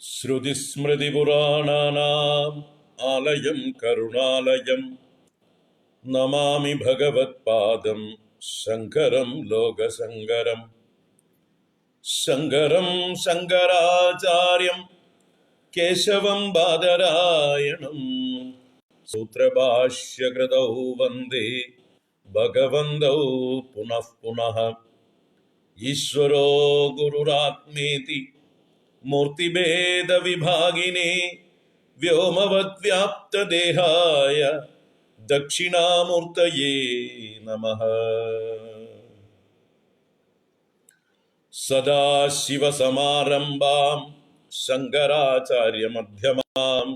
ശ്രുതിസ്മൃതിപുരാണാനാം ആലയം കരുണാലയം നമാമി ഭഗവത്പാദം ശങ്കരം ലോകശങ്കരം. ശങ്കരം ശങ്കരാചാര്യം കേശവം ബാദരായണം സൂത്രഭാഷ്യകൃതൗ വന്ദേ ഭഗവന്തൗ പുനഃ പുനഃ. ഈശ്വരോ ഗുരുരാത്മേതി മൂർത്തിഭേദ വിഭാഗിനേ വ്യോമവദ്വ്യാപ്തദേഹായ ദക്ഷിണാമൂർത്തയേ നമഃ. സദാശിവസമാരംഭാം ശങ്കരാചാര്യമധ്യമാം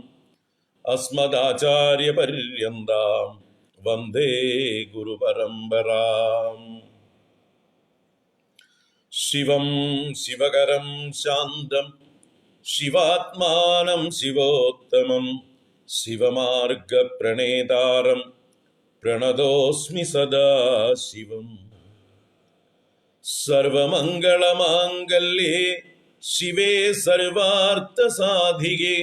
അസ്മദാചാര്യപര്യന്താം വന്ദേ ഗുരുപരമ്പരാം. ശിവം ശിവകരം ശാന്തം ശിവാത്മാനം ശിവോത്തമം ശിവമാർഗപ്രണേതാരം പ്രണതോസ്മി സദാശിവം. സർവമംഗളമാംഗല്യേ ശിവേ സർവാർത്ഥസാധികേ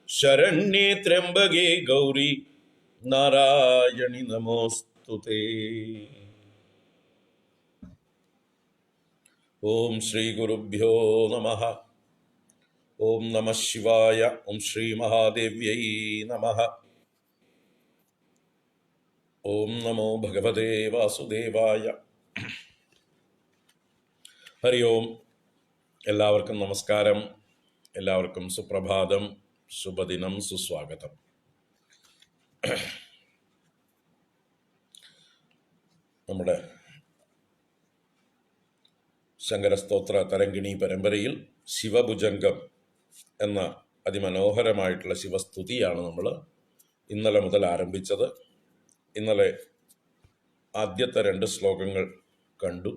ശരണ്യേ ത്രയംബകേ ഗൗരി നാരായണി നമോസ്തുതേ. ഓം ശ്രീ ഗുരുഭ്യോ നമഃ. ഓം നമഃ ശിവായ. ഓം ശ്രീ മഹാദേവ്യൈ നമഃ. ഓം നമോ ഭഗവതേ വാസുദേവായ. ഹരി ഓം. എല്ലാവർക്കും നമസ്കാരം. എല്ലാവർക്കും സുപ്രഭാതം, ശുഭദിനം, സുസ്വാഗതം. നമ്മുടെ ശങ്കരസ്തോത്ര തരംഗിണി പരമ്പരയിൽ ശിവഭുജംഗം എന്ന അതിമനോഹരമായിട്ടുള്ള ശിവസ്തുതിയാണ് നമ്മൾ ഇന്നലെ മുതൽ ആരംഭിച്ചത്. ഇന്നലെ ആദ്യത്തെ 2 ശ്ലോകങ്ങൾ കണ്ടു.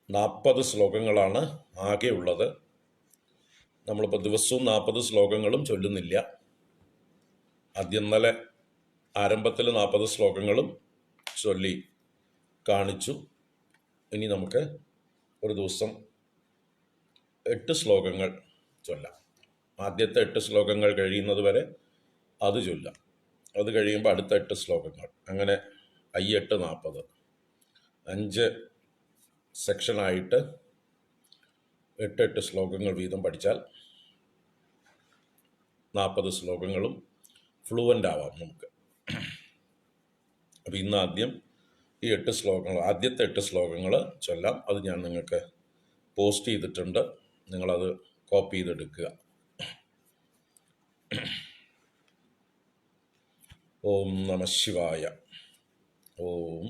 40 ശ്ലോകങ്ങളാണ് ആകെ ഉള്ളത്. നമ്മളിപ്പോൾ ദിവസവും 40 ശ്ലോകങ്ങളും ചൊല്ലുന്നില്ല. ഇന്നലെ ആരംഭത്തിൽ 40 ശ്ലോകങ്ങളും ചൊല്ലി കാണിച്ചു. ഇനി നമുക്ക് ഒരു ദിവസം 8 ശ്ലോകങ്ങൾ ചൊല്ലാം. ആദ്യത്തെ 8 ശ്ലോകങ്ങൾ കഴിയുന്നത് വരെ അത് ചൊല്ലാം. അത് കഴിയുമ്പോൾ അടുത്ത 8 ശ്ലോകങ്ങൾ. അങ്ങനെ 8 40 5 സെക്ഷനായിട്ട് 8 ശ്ലോകങ്ങൾ വീതം പഠിച്ചാൽ 40 ശ്ലോകങ്ങളും ഫ്ലുവൻ്റ് ആവാം നമുക്ക്. അപ്പോൾ ഇന്ന് ആദ്യം ഈ 8 ശ്ലോകങ്ങൾ, ആദ്യത്തെ 8 ശ്ലോകങ്ങൾ ചൊല്ലാം. അത് ഞാൻ നിങ്ങൾക്ക് പോസ്റ്റ് ചെയ്തിട്ടുണ്ട്. നിങ്ങളത് കോപ്പി ചെയ്തെടുക്കുക. ഓം നമഃ ശിവായ. ഓം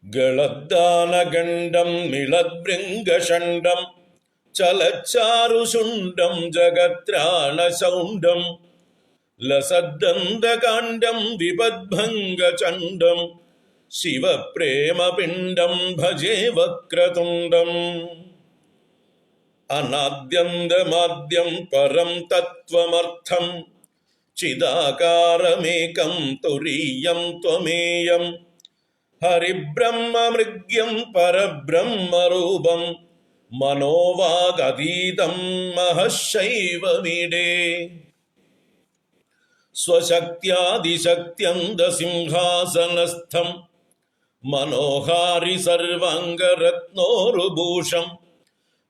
ഗളദ്ദാനഗണ്ഡം മിളദ്ഭൃംഗഷണ്ഡം ചലച്ചാരുശുണ്ഡം ജഗത്രാണശൗണ്ഡം ലസദ്ദന്തകാണ്ഡം വിപദ്ഭംഗചണ്ഡം ശിവപ്രേമപിണ്ഡം ഭജേ വക്രതുണ്ഡം. അനാദ്യന്തമാദ്യം പരം തത്വമർത്ഥം ചിദാകാരമേകം തുരീയം ത്വമേയം ഹരിബ്രഹ്മമൃഗ്യം പരബ്രഹ്മരൂപം മനോവാഗതീതം മഹശൈവമീഡേ. സ്വശക്ത്യാദിശക്ത്യന്തസിംഹാസനസ്ഥം മനോഹാരി സർവാംഗരത്നോരുഭൂഷം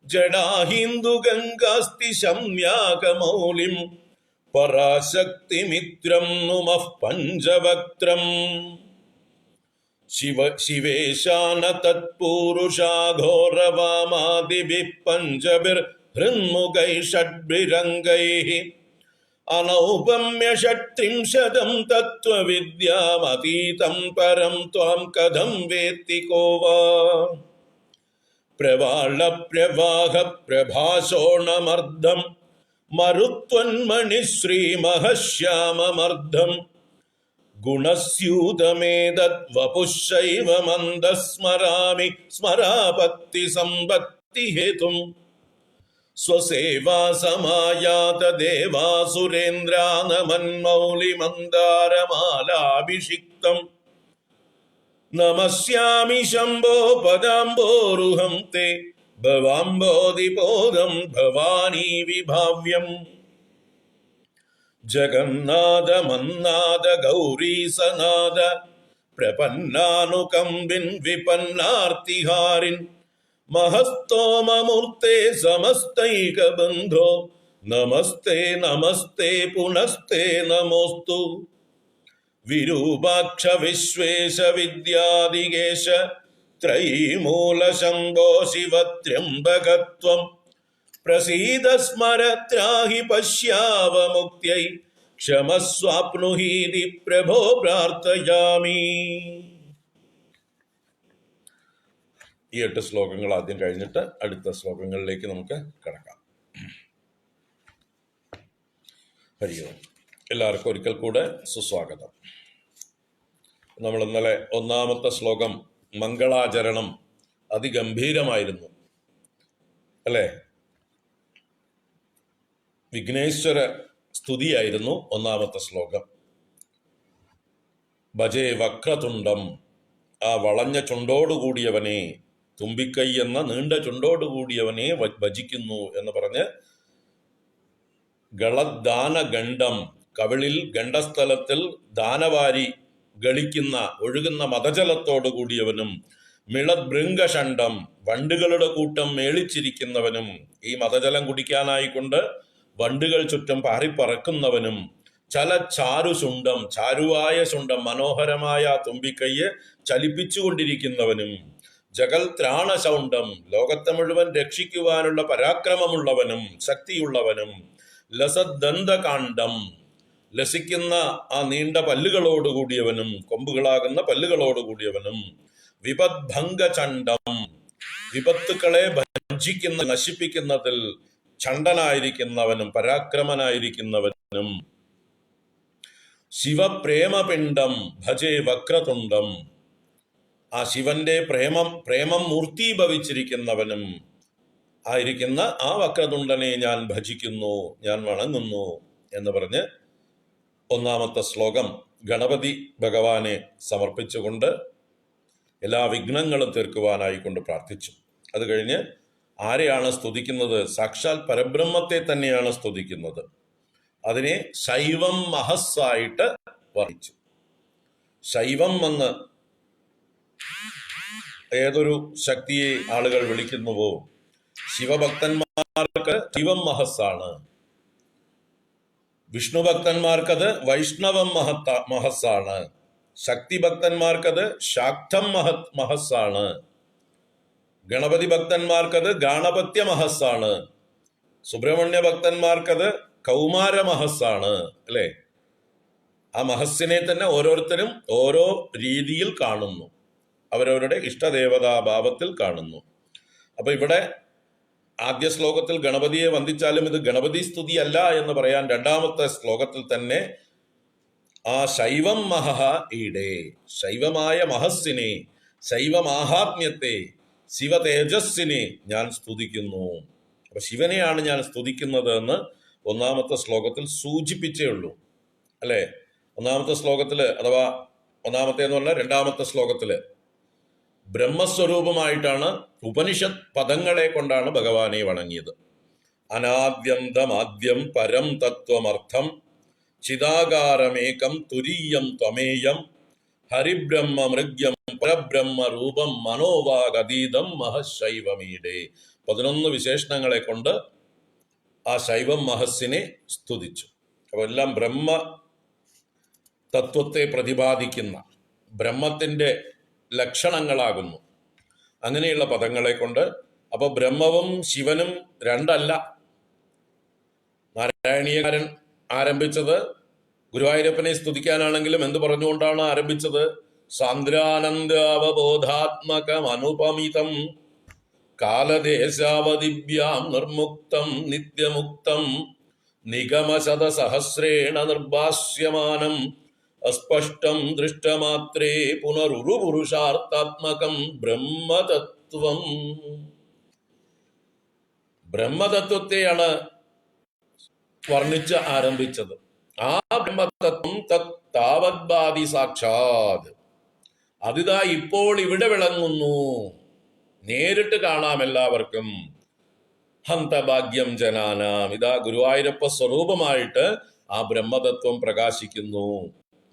ജഡാഹിന്ദുഗംഗാസ്തി ശമ്യാകമൗലിം പരാശക്തിമിത്രം നുമഃ പഞ്ചവക്ത്രം. ശിവേശാന തത്പൂരുഷാഘോരവാമാദിഭിഃ പഞ്ചഭിർഹൃന്മുഖൈഃ ഷഡ്ഭിരംഗൈഃ അനൗപമ്യ ഷട്ത്രിംശതം തത്വവിദ്യാമതീതം പരം ത്വാം കഥം വേത്തി കോ വാ. പ്രവാളപ്രവാഹ പ്രഭാശോണമർദ്ധം മരുത്വന്മണിശ്രീമഹശ്യാമമർദ്ധം ഗുണസ്യൂതമേതദ് വപുശൈവമന്ദസ്മരാമി സ്മരാപത്തി സമ്പത്തി ഹേതും. സ്വസേവാ സമായാത ദേവാസുരേന്ദ്രാനമന്മൗലിമന്ദാരമാലാഭിഷിക്തം നമസ്യാമി ശംഭോ പദാംബോരുഹം തേ ഭവാംബോധിപോദം ഭവാനീ വിഭാവ്യം. ജഗന്നാഥ മന്നാഥ ഗൗരീസനാഥ പ്രപന്നാനുകമ്പിൻ വിപന്നാർത്തിഹാരിൻ മഹസ്തോമമൂർത്തേ സമസ്തൈകബന്ധോ നമസ്തേ നമസ്തേ പുനസ്തേ നമോസ്തു. വിരൂപാക്ഷ വിശ്വേശ വിദ്യാദികേശ ത്രയീമൂല ശംഭോ ശിവത്ര്യംബകത്വം പ്രസീദ സ്മര ത്രാഹി പശ്യാവമുക്ത്यै ക്ഷമസ്വാപ്നുഹീതി പ്രഭോ പ്രാർത്ഥയാമി. ഈ 8 ശ്ലോകങ്ങൾ ആദ്യം കഴിഞ്ഞിട്ട് അടുത്ത ശ്ലോകങ്ങളിലേക്ക് നമുക്ക് കടക്കാം. ഹരി ഓം. എല്ലാവർക്കും ഒരിക്കൽ കൂടെ സുസ്വാഗതം. നമ്മൾ ഇന്നലെ ഒന്നാമത്തെ ശ്ലോകം മംഗളാചരണം അതിഗംഭീരമായിരുന്നു അല്ലേ? വിഘ്നേശ്വര സ്തുതിയായിരുന്നു ഒന്നാമത്തെ ശ്ലോകം. ഭജേ വക്രതുണ്ടം, ആ വളഞ്ഞ ചുണ്ടോടുകൂടിയവനെ, തുമ്പിക്കൈ എന്ന നീണ്ട ചുണ്ടോടുകൂടിയവനെ ഭജിക്കുന്നു എന്ന് പറഞ്ഞ് ഗളദാനഗണ്ഡം, കവിളിൽ ഗണ്ഡസ്ഥലത്തിൽ ദാനവാരി ഗളിക്കുന്ന ഒഴുകുന്ന മതജലത്തോടു കൂടിയവനും, മിളഭൃംഗഷണ്ഡം, വണ്ടുകളുടെ കൂട്ടം മേളിച്ചിരിക്കുന്നവനും, ഈ മതജലം കുടിക്കാനായിക്കൊണ്ട് വണ്ടുകൾ ചുറ്റും പാറിപ്പറക്കുന്നവനും, ചാരുശുണ്ടം, ചാരുവായ ശുണ്ടം, മനോഹരമായ തുമ്പിക്കൈയെ ചലിപ്പിച്ചുകൊണ്ടിരിക്കുന്നവനും, ജഗൽ ത്രാണശൗണ്ടം, ലോകത്തെ മുഴുവൻ രക്ഷിക്കുവാനുള്ള പരാക്രമമുള്ളവനും ശക്തിയുള്ളവനും, ലസദന്തകാണ്ഡം, ലസിക്കുന്ന ആ നീണ്ട പല്ലുകളോടുകൂടിയവനും, കൊമ്പുകളാകുന്ന പല്ലുകളോടുകൂടിയവനും, വിപദ്ഭംഗചണ്ഡം, വിപത്തുക്കളെ ഭഞ്ജിക്കുന്ന നശിപ്പിക്കുന്നതിൽ ചണ്ഡനായിരിക്കുന്നവനും പരാക്രമനായിരിക്കുന്നവനും, ശിവപ്രേമപിണ്ഡം ഭജേ വക്രതുണ്ടം, ആ ശിവന്റെ പ്രേമം മൂർത്തീഭവിച്ചിരിക്കുന്നവനും ആയിരിക്കുന്ന ആ വക്രതുണ്ടനെ ഞാൻ ഭജിക്കുന്നു, ഞാൻ വണങ്ങുന്നു എന്ന് പറഞ്ഞ് ഒന്നാമത്തെ ശ്ലോകം ഗണപതി ഭഗവാനെ സമർപ്പിച്ചുകൊണ്ട് എല്ലാ വിഘ്നങ്ങളും തീർക്കുവാനായിക്കൊണ്ട് പ്രാർത്ഥിച്ചു. അത് കഴിഞ്ഞ് ആരെയാണ് സ്തുതിക്കുന്നത്? സാക്ഷാൽ പരബ്രഹ്മത്തെ തന്നെയാണ് സ്തുതിക്കുന്നത്. അതിനെ ശൈവം മഹസ്സായിട്ട് വർണ്ണിച്ചു. ശൈവം എന്ന് ഏതൊരു ശക്തിയെ ആളുകൾ വിളിക്കുന്നുവോ, ശിവഭക്തന്മാർക്ക് ശിവം മഹസ്സാണ്, വിഷ്ണു ഭക്തന്മാർക്കത് വൈഷ്ണവം മഹസ്സാണ്, ശക്തി ഭക്തന്മാർക്കത് ശാക്തം മഹസ്സാണ്, ഗണപതി ഭക്തന്മാർക്കത് ഗാണപത്യ മഹസ്സാണ്, സുബ്രഹ്മണ്യ ഭക്തന്മാർക്കത് കൗമാര മഹസ്സാണ് അല്ലെ? ആ മഹസ്സിനെ തന്നെ ഓരോരുത്തരും ഓരോ രീതിയിൽ കാണുന്നു, അവരവരുടെ ഇഷ്ടദേവതാഭാവത്തിൽ കാണുന്നു. അപ്പൊ ഇവിടെ ആദ്യ ശ്ലോകത്തിൽ ഗണപതിയെ വന്ദിച്ചാലും ഇത് ഗണപതി സ്തുതി അല്ല എന്ന് പറയാൻ രണ്ടാമത്തെ ശ്ലോകത്തിൽ തന്നെ ആ ശൈവം മഹ ഈടേ, ശൈവമായ മഹസ്സിനെ, ശൈവമാഹാത്മ്യത്തെ, ശിവ തേജസ്സിനെ ഞാൻ സ്തുതിക്കുന്നു. അപ്പൊ ശിവനെയാണ് ഞാൻ സ്തുതിക്കുന്നത് എന്ന് ഒന്നാമത്തെ ശ്ലോകത്തിൽ സൂചിപ്പിച്ചേ ഉള്ളൂ അല്ലെ? ഒന്നാമത്തെ ശ്ലോകത്തില്, അഥവാ ഒന്നാമത്തെ എന്ന് പറഞ്ഞാൽ രണ്ടാമത്തെ ശ്ലോകത്തില് ബ്രഹ്മസ്വരൂപമായിട്ടാണ് ഉപനിഷത്ത് പദങ്ങളെ കൊണ്ടാണ് ഭഗവാനെ വണങ്ങിയത്. അനാദ്യന്തമാദ്യം പരം തത്വമർത്ഥം ചിദാകാരമേകം തുരീയം ത്വമേയം ഹരിബ്രഹ്മ മൃഗ്യം പരബ്രഹ്മ രൂപം മനോവാഗതീതം മഹശൈവമീടേ. 11 വിശേഷണങ്ങളെ കൊണ്ട് ആ ശൈവം മഹസ്സിനെ സ്തുതിച്ചു. അപ്പോൾ എല്ലാം ബ്രഹ്മ തത്വത്തെ പ്രതിപാദിക്കുന്ന ബ്രഹ്മത്തിൻ്റെ ലക്ഷണങ്ങളാകുന്നു അങ്ങനെയുള്ള പദങ്ങളെ കൊണ്ട്. അപ്പൊ ബ്രഹ്മവും ശിവനും രണ്ടല്ല. നാരായണീയകാരൻ ആരംഭിച്ചത് ഗുരുവായൂരപ്പനെ സ്തുതിക്കാനാണെങ്കിലും എന്ത് പറഞ്ഞുകൊണ്ടാണ് ആരംഭിച്ചത്? സാന്ദ്രാനന്ദ അവബോധാത്മകം അനുപമിതം കാലദേശാവദിഭ്യാം നിർമുക്തം നിത്യമുക്തം നിഗമശതസഹസ്രേണ നിർഭാസ്യമാനം അസ്പഷ്ടം ദൃഷ്ടമാത്രേ പുനരുരുപുരുഷാർത്ഥാത്മകം ബ്രഹ്മതത്വം. ബ്രഹ്മതത്വത്തെയാണ് വർണ്ണിച്ച് ആരംഭിച്ചത്. ആ ബ്രഹ്മതത്വം താവദ്ബാധി സാക്ഷാത്, അതിതാ ഇപ്പോൾ ഇവിടെ വിളങ്ങുന്നു, നേരിട്ട് കാണാം എല്ലാവർക്കും. ഹന്തഭാഗ്യം ജനാനാം, ഇതാ ഗുരുവായൂരപ്പ സ്വരൂപമായിട്ട് ആ ബ്രഹ്മതത്വം പ്രകാശിക്കുന്നു.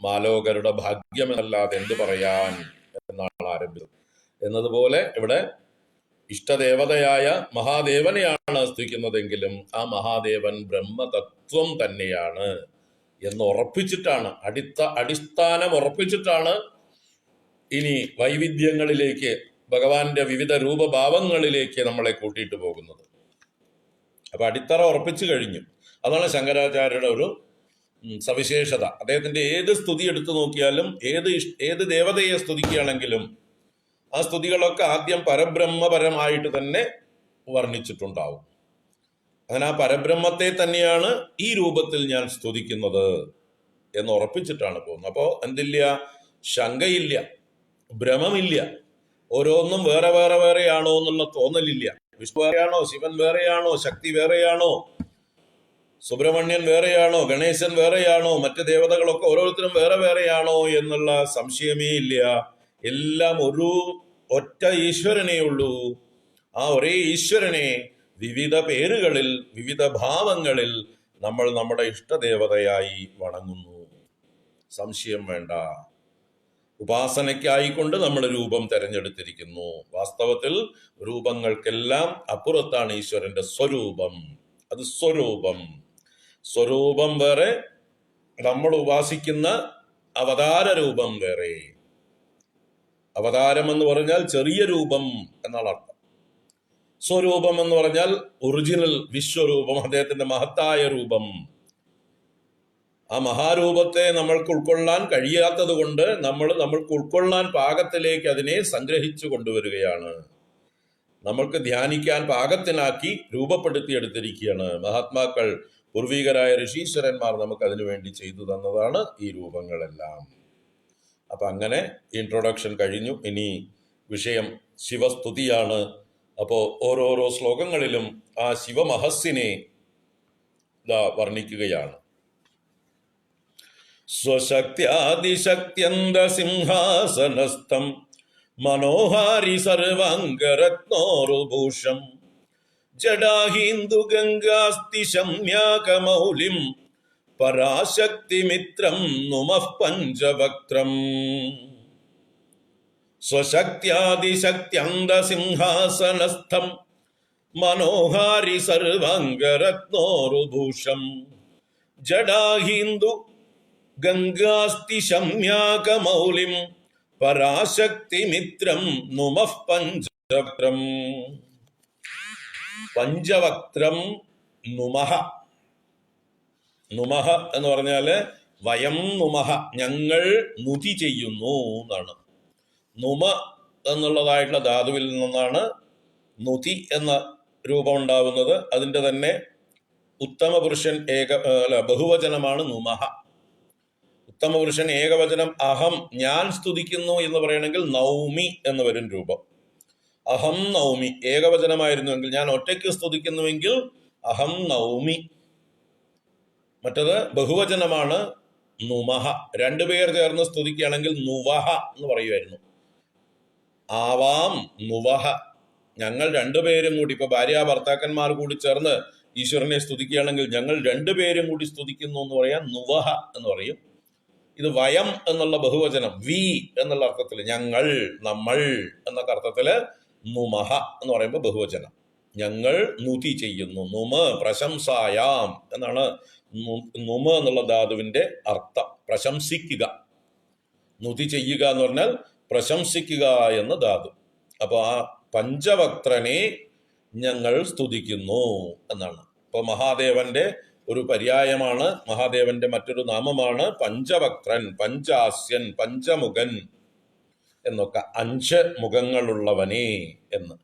മാലോകരുടെ ഭാഗ്യമല്ലാതെ എന്തു പറയാൻ എന്നാണ് ആരംഭിച്ചത്. എന്നതുപോലെ ഇവിടെ ഇഷ്ടദേവതയായ മഹാദേവനെയാണ് സ്തുതിക്കുന്നതെങ്കിലും ആ മഹാദേവൻ ബ്രഹ്മതത്വം തന്നെയാണ് എന്ന് ഉറപ്പിച്ചിട്ടാണ്, അടിസ്ഥാനം ഉറപ്പിച്ചിട്ടാണ് ഇനി വൈവിധ്യങ്ങളിലേക്ക്, ഭഗവാന്റെ വിവിധ രൂപഭാവങ്ങളിലേക്ക് നമ്മളെ കൂട്ടിയിട്ട് പോകുന്നത്. അപ്പൊ അടിത്തറ ഉറപ്പിച്ചു കഴിഞ്ഞു. അതാണ് ശങ്കരാചാര്യരുടെ ഒരു സവിശേഷത. അദ്ദേഹത്തിന്റെ ഏത് സ്തുതി എടുത്തു നോക്കിയാലും, ഏത് ദേവതയെ സ്തുതിക്കുകയാണെങ്കിലും ആ സ്തുതികളൊക്കെ ആദ്യം പരബ്രഹ്മപരമായിട്ട് തന്നെ വർണ്ണിച്ചിട്ടുണ്ടാവും. അങ്ങനെ ആ പരബ്രഹ്മത്തെ തന്നെയാണ് ഈ രൂപത്തിൽ ഞാൻ സ്തുതിക്കുന്നത് എന്ന് ഉറപ്പിച്ചിട്ടാണ് പോകുന്നത്. അപ്പോൾ എന്തില്ല, ശങ്കയില്ല, ഭ്രമമില്ല, ഓരോന്നും വേറെ വേറെ വേറെയാണോ എന്നുള്ള തോന്നലില്ല. വിഷ്ണു വേറെയാണോ, ശിവൻ വേറെയാണോ, ശക്തി വേറെയാണോ, സുബ്രഹ്മണ്യൻ വേറെയാണോ, ഗണേശൻ വേറെയാണോ, മറ്റ് ദേവതകളൊക്കെ ഓരോരുത്തരും വേറെ വേറെയാണോ എന്നുള്ള സംശയമേ ഇല്ല. എല്ലാം ഒരു ഒറ്റ ഈശ്വരനേ ഉള്ളൂ. ആ ഒരേ ഈശ്വരനെ വിവിധ പേരുകളിൽ, വിവിധ ഭാവങ്ങളിൽ നമ്മൾ നമ്മുടെ ഇഷ്ടദേവതയായി വണങ്ങുന്നു. സംശയം വേണ്ട. ഉപാസനയ്ക്കായിക്കൊണ്ട് നമ്മൾ രൂപം തെരഞ്ഞെടുത്തിരിക്കുന്നു. വാസ്തവത്തിൽ രൂപങ്ങൾക്കെല്ലാം അപ്പുറത്താണ് ഈശ്വരന്റെ സ്വരൂപം. അത് സ്വരൂപം. സ്വരൂപം വേറെ, നമ്മൾ ഉപാസിക്കുന്ന അവതാര രൂപം വേറെ. അവതാരം എന്ന് പറഞ്ഞാൽ ചെറിയ രൂപം എന്നാണ് അർത്ഥം. സ്വരൂപം എന്ന് പറഞ്ഞാൽ ഒറിജിനൽ വിശ്വരൂപം, അദ്ദേഹത്തിന്റെ മഹത്തായ രൂപം. ആ മഹാരൂപത്തെ നമ്മൾക്ക് ഉൾക്കൊള്ളാൻ കഴിയാത്തത് കൊണ്ട് നമ്മൾക്ക് ഉൾക്കൊള്ളാൻ പാകത്തിലേക്ക് അതിനെ സംഗ്രഹിച്ചു കൊണ്ടുവരികയാണ്. നമ്മൾക്ക് ധ്യാനിക്കാൻ പാകത്തിനാക്കി രൂപപ്പെടുത്തിയെടുത്തിരിക്കുകയാണ് മഹാത്മാക്കൾ, പൂർവികരായ ഋഷീശ്വരന്മാർ നമുക്ക് അതിനു വേണ്ടി ചെയ്തു തന്നതാണ് ഈ രൂപങ്ങളെല്ലാം. അപ്പൊ അങ്ങനെ ഇൻട്രൊഡക്ഷൻ കഴിഞ്ഞു. ഇനി വിഷയം ശിവസ്തുതിയാണ്. അപ്പോൾ ഓരോരോ ശ്ലോകങ്ങളിലും ആ ശിവമഹസ്സിനെ വർണ്ണിക്കുകയാണ്. സ്വശക്ത്യാദിശക്ത്യന്ത സിംഹാസനസ്ഥം മനോഹാരി സർവാംഗരത്നോരുഭൂഷം ജഡാഹിന്ദു ഗംഗാസ്തി ശമ്യാകമൗലിം പരാശക്തിമിത്രം നുമഃ പഞ്ചവക്ത്രം. സ്വശക്ത്യാദിശക്ത്യന്ത സിംഹാസനസ്ഥം മനോഹാരി സർവാംഗരത്നോരുഭൂഷം ജഡാഹിന്ദു ഗംഗാസ്തി ശമ്യാകമൗലിം പരാശക്തിമിത്രം നുമഃ പഞ്ചവക്ത്രം. പഞ്ചവക്ത്രം നുമഃ. നുമഃ എന്ന് പറഞ്ഞാല് വയം നുമഃ, ഞങ്ങൾ നുതി ചെയ്യുന്നു എന്നാണ്. നുമ എന്നുള്ളതായിട്ടുള്ള ധാതുവിൽ നിന്നാണ് നുതി എന്ന രൂപം ഉണ്ടാവുന്നത്. അതിന്റെ തന്നെ ഉത്തമ പുരുഷൻ ബഹുവചനമാണ് നുമഃ. ഉത്തമ പുരുഷൻ ഏകവചനം അഹം, ഞാൻ സ്തുതിക്കുന്നു എന്ന് പറയണമെങ്കിൽ നൗമി എന്ന് വരും രൂപം. അഹം നൗമി ഏകവചനമായിരുന്നുവെങ്കിൽ, ഞാൻ ഒറ്റയ്ക്ക് സ്തുതിക്കുന്നുവെങ്കിൽ അഹം നൗമി. മറ്റത് ബഹുവചനമാണ് നുമഃ. രണ്ടുപേർ ചേർന്ന് സ്തുതിക്കുകയാണെങ്കിൽ നുവഹ എന്ന് പറയുമായിരുന്നു. ആവാം നുവഹ, ഞങ്ങൾ രണ്ടുപേരും കൂടി, ഇപ്പൊ ഭാര്യ ഭർത്താക്കന്മാർ കൂടി ചേർന്ന് ഈശ്വരനെ സ്തുതിക്കുകയാണെങ്കിൽ ഞങ്ങൾ രണ്ടുപേരും കൂടി സ്തുതിക്കുന്നു എന്ന് പറയാൻ നുവഹ എന്ന് പറയും. ഇത് വയം എന്നുള്ള ബഹുവചനം, വി എന്നുള്ള അർത്ഥത്തിൽ, ഞങ്ങൾ, നമ്മൾ എന്നൊക്കെ അർത്ഥത്തില് നുമഹ എന്ന് പറയുമ്പോൾ ബഹുവചനം. ഞങ്ങൾ നുതി ചെയ്യുന്നു. നുമ പ്രശംസായാം എന്നാണ് നുമ എന്നുള്ള ധാതുവിന്റെ അർത്ഥം. പ്രശംസിക്കുക. നുതി ചെയ്യുക എന്ന് പറഞ്ഞാൽ പ്രശംസിക്കുക എന്ന ധാതു. അപ്പൊ ആ പഞ്ചവക്ത്രനെ ഞങ്ങൾ സ്തുതിക്കുന്നു എന്നാണ്. അപ്പൊ മഹാദേവന്റെ ഒരു പര്യായമാണ്, മഹാദേവന്റെ മറ്റൊരു നാമമാണ് പഞ്ചവക്ത്രൻ, പഞ്ചാസ്യൻ, പഞ്ചമുഖൻ എന്നൊക്കെ. 5 മുഖങ്ങളുള്ളവനെ എന്ന്.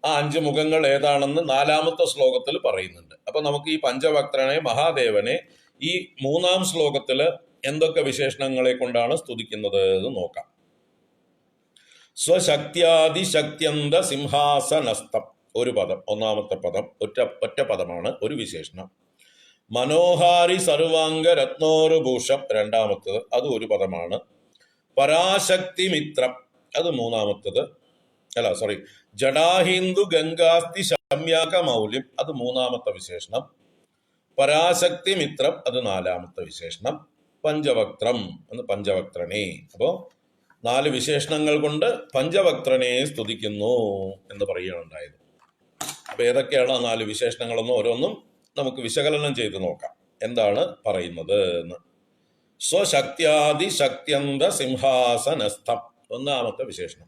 ആ 5 മുഖങ്ങൾ ഏതാണെന്ന് 4ാമത്തെ ശ്ലോകത്തിൽ പറയുന്നുണ്ട്. അപ്പൊ നമുക്ക് ഈ പഞ്ചവക്ത്രനെ, മഹാദേവനെ, ഈ 3ാം ശ്ലോകത്തില് എന്തൊക്കെ വിശേഷണങ്ങളെ കൊണ്ടാണ് സ്തുതിക്കുന്നത് എന്ന് നോക്കാം. സ്വശക്ത്യാദിശക്ത്യന്ത സിംഹാസനസ്ഥം, ഒരു പദം, 1ാമത്തെ പദം, ഒറ്റ പദമാണ്, ഒരു വിശേഷണം. മനോഹാരി സർവാംഗ രത്നോരുഭൂഷം, 2ാമത്തത്, അത് ഒരു പദമാണ്. പരാശക്തി മിത്രം അത് മൂന്നാമത്തത്. അല്ല സോറി, ജഡാഹിന്ദു ഗംഗാസ്തി ശമ്യാക മൗല്യം അത് മൂന്നാമത്തെ വിശേഷണം. പരാശക്തി മിത്രം അത് നാലാമത്തെ വിശേഷണം. പഞ്ചവക്ത്രം എന്ന് പഞ്ചവക്ത്രനെ. അപ്പോ 4 വിശേഷണങ്ങൾ കൊണ്ട് പഞ്ചവക്ത്രനെ സ്തുതിക്കുന്നു എന്ന് പറയുകയുണ്ടായത്. അപ്പൊ ഏതൊക്കെയാണ് ആ 4 വിശേഷണങ്ങളെന്ന് ഓരോന്നും നമുക്ക് വിശകലനം ചെയ്ത് നോക്കാം. എന്താണ് പറയുന്നത് എന്ന്. സ്വശക്തിയാദി ശക്ത്യന്ത സിംഹാസനസ്ഥം ഒന്നാമത്തെ വിശേഷണം.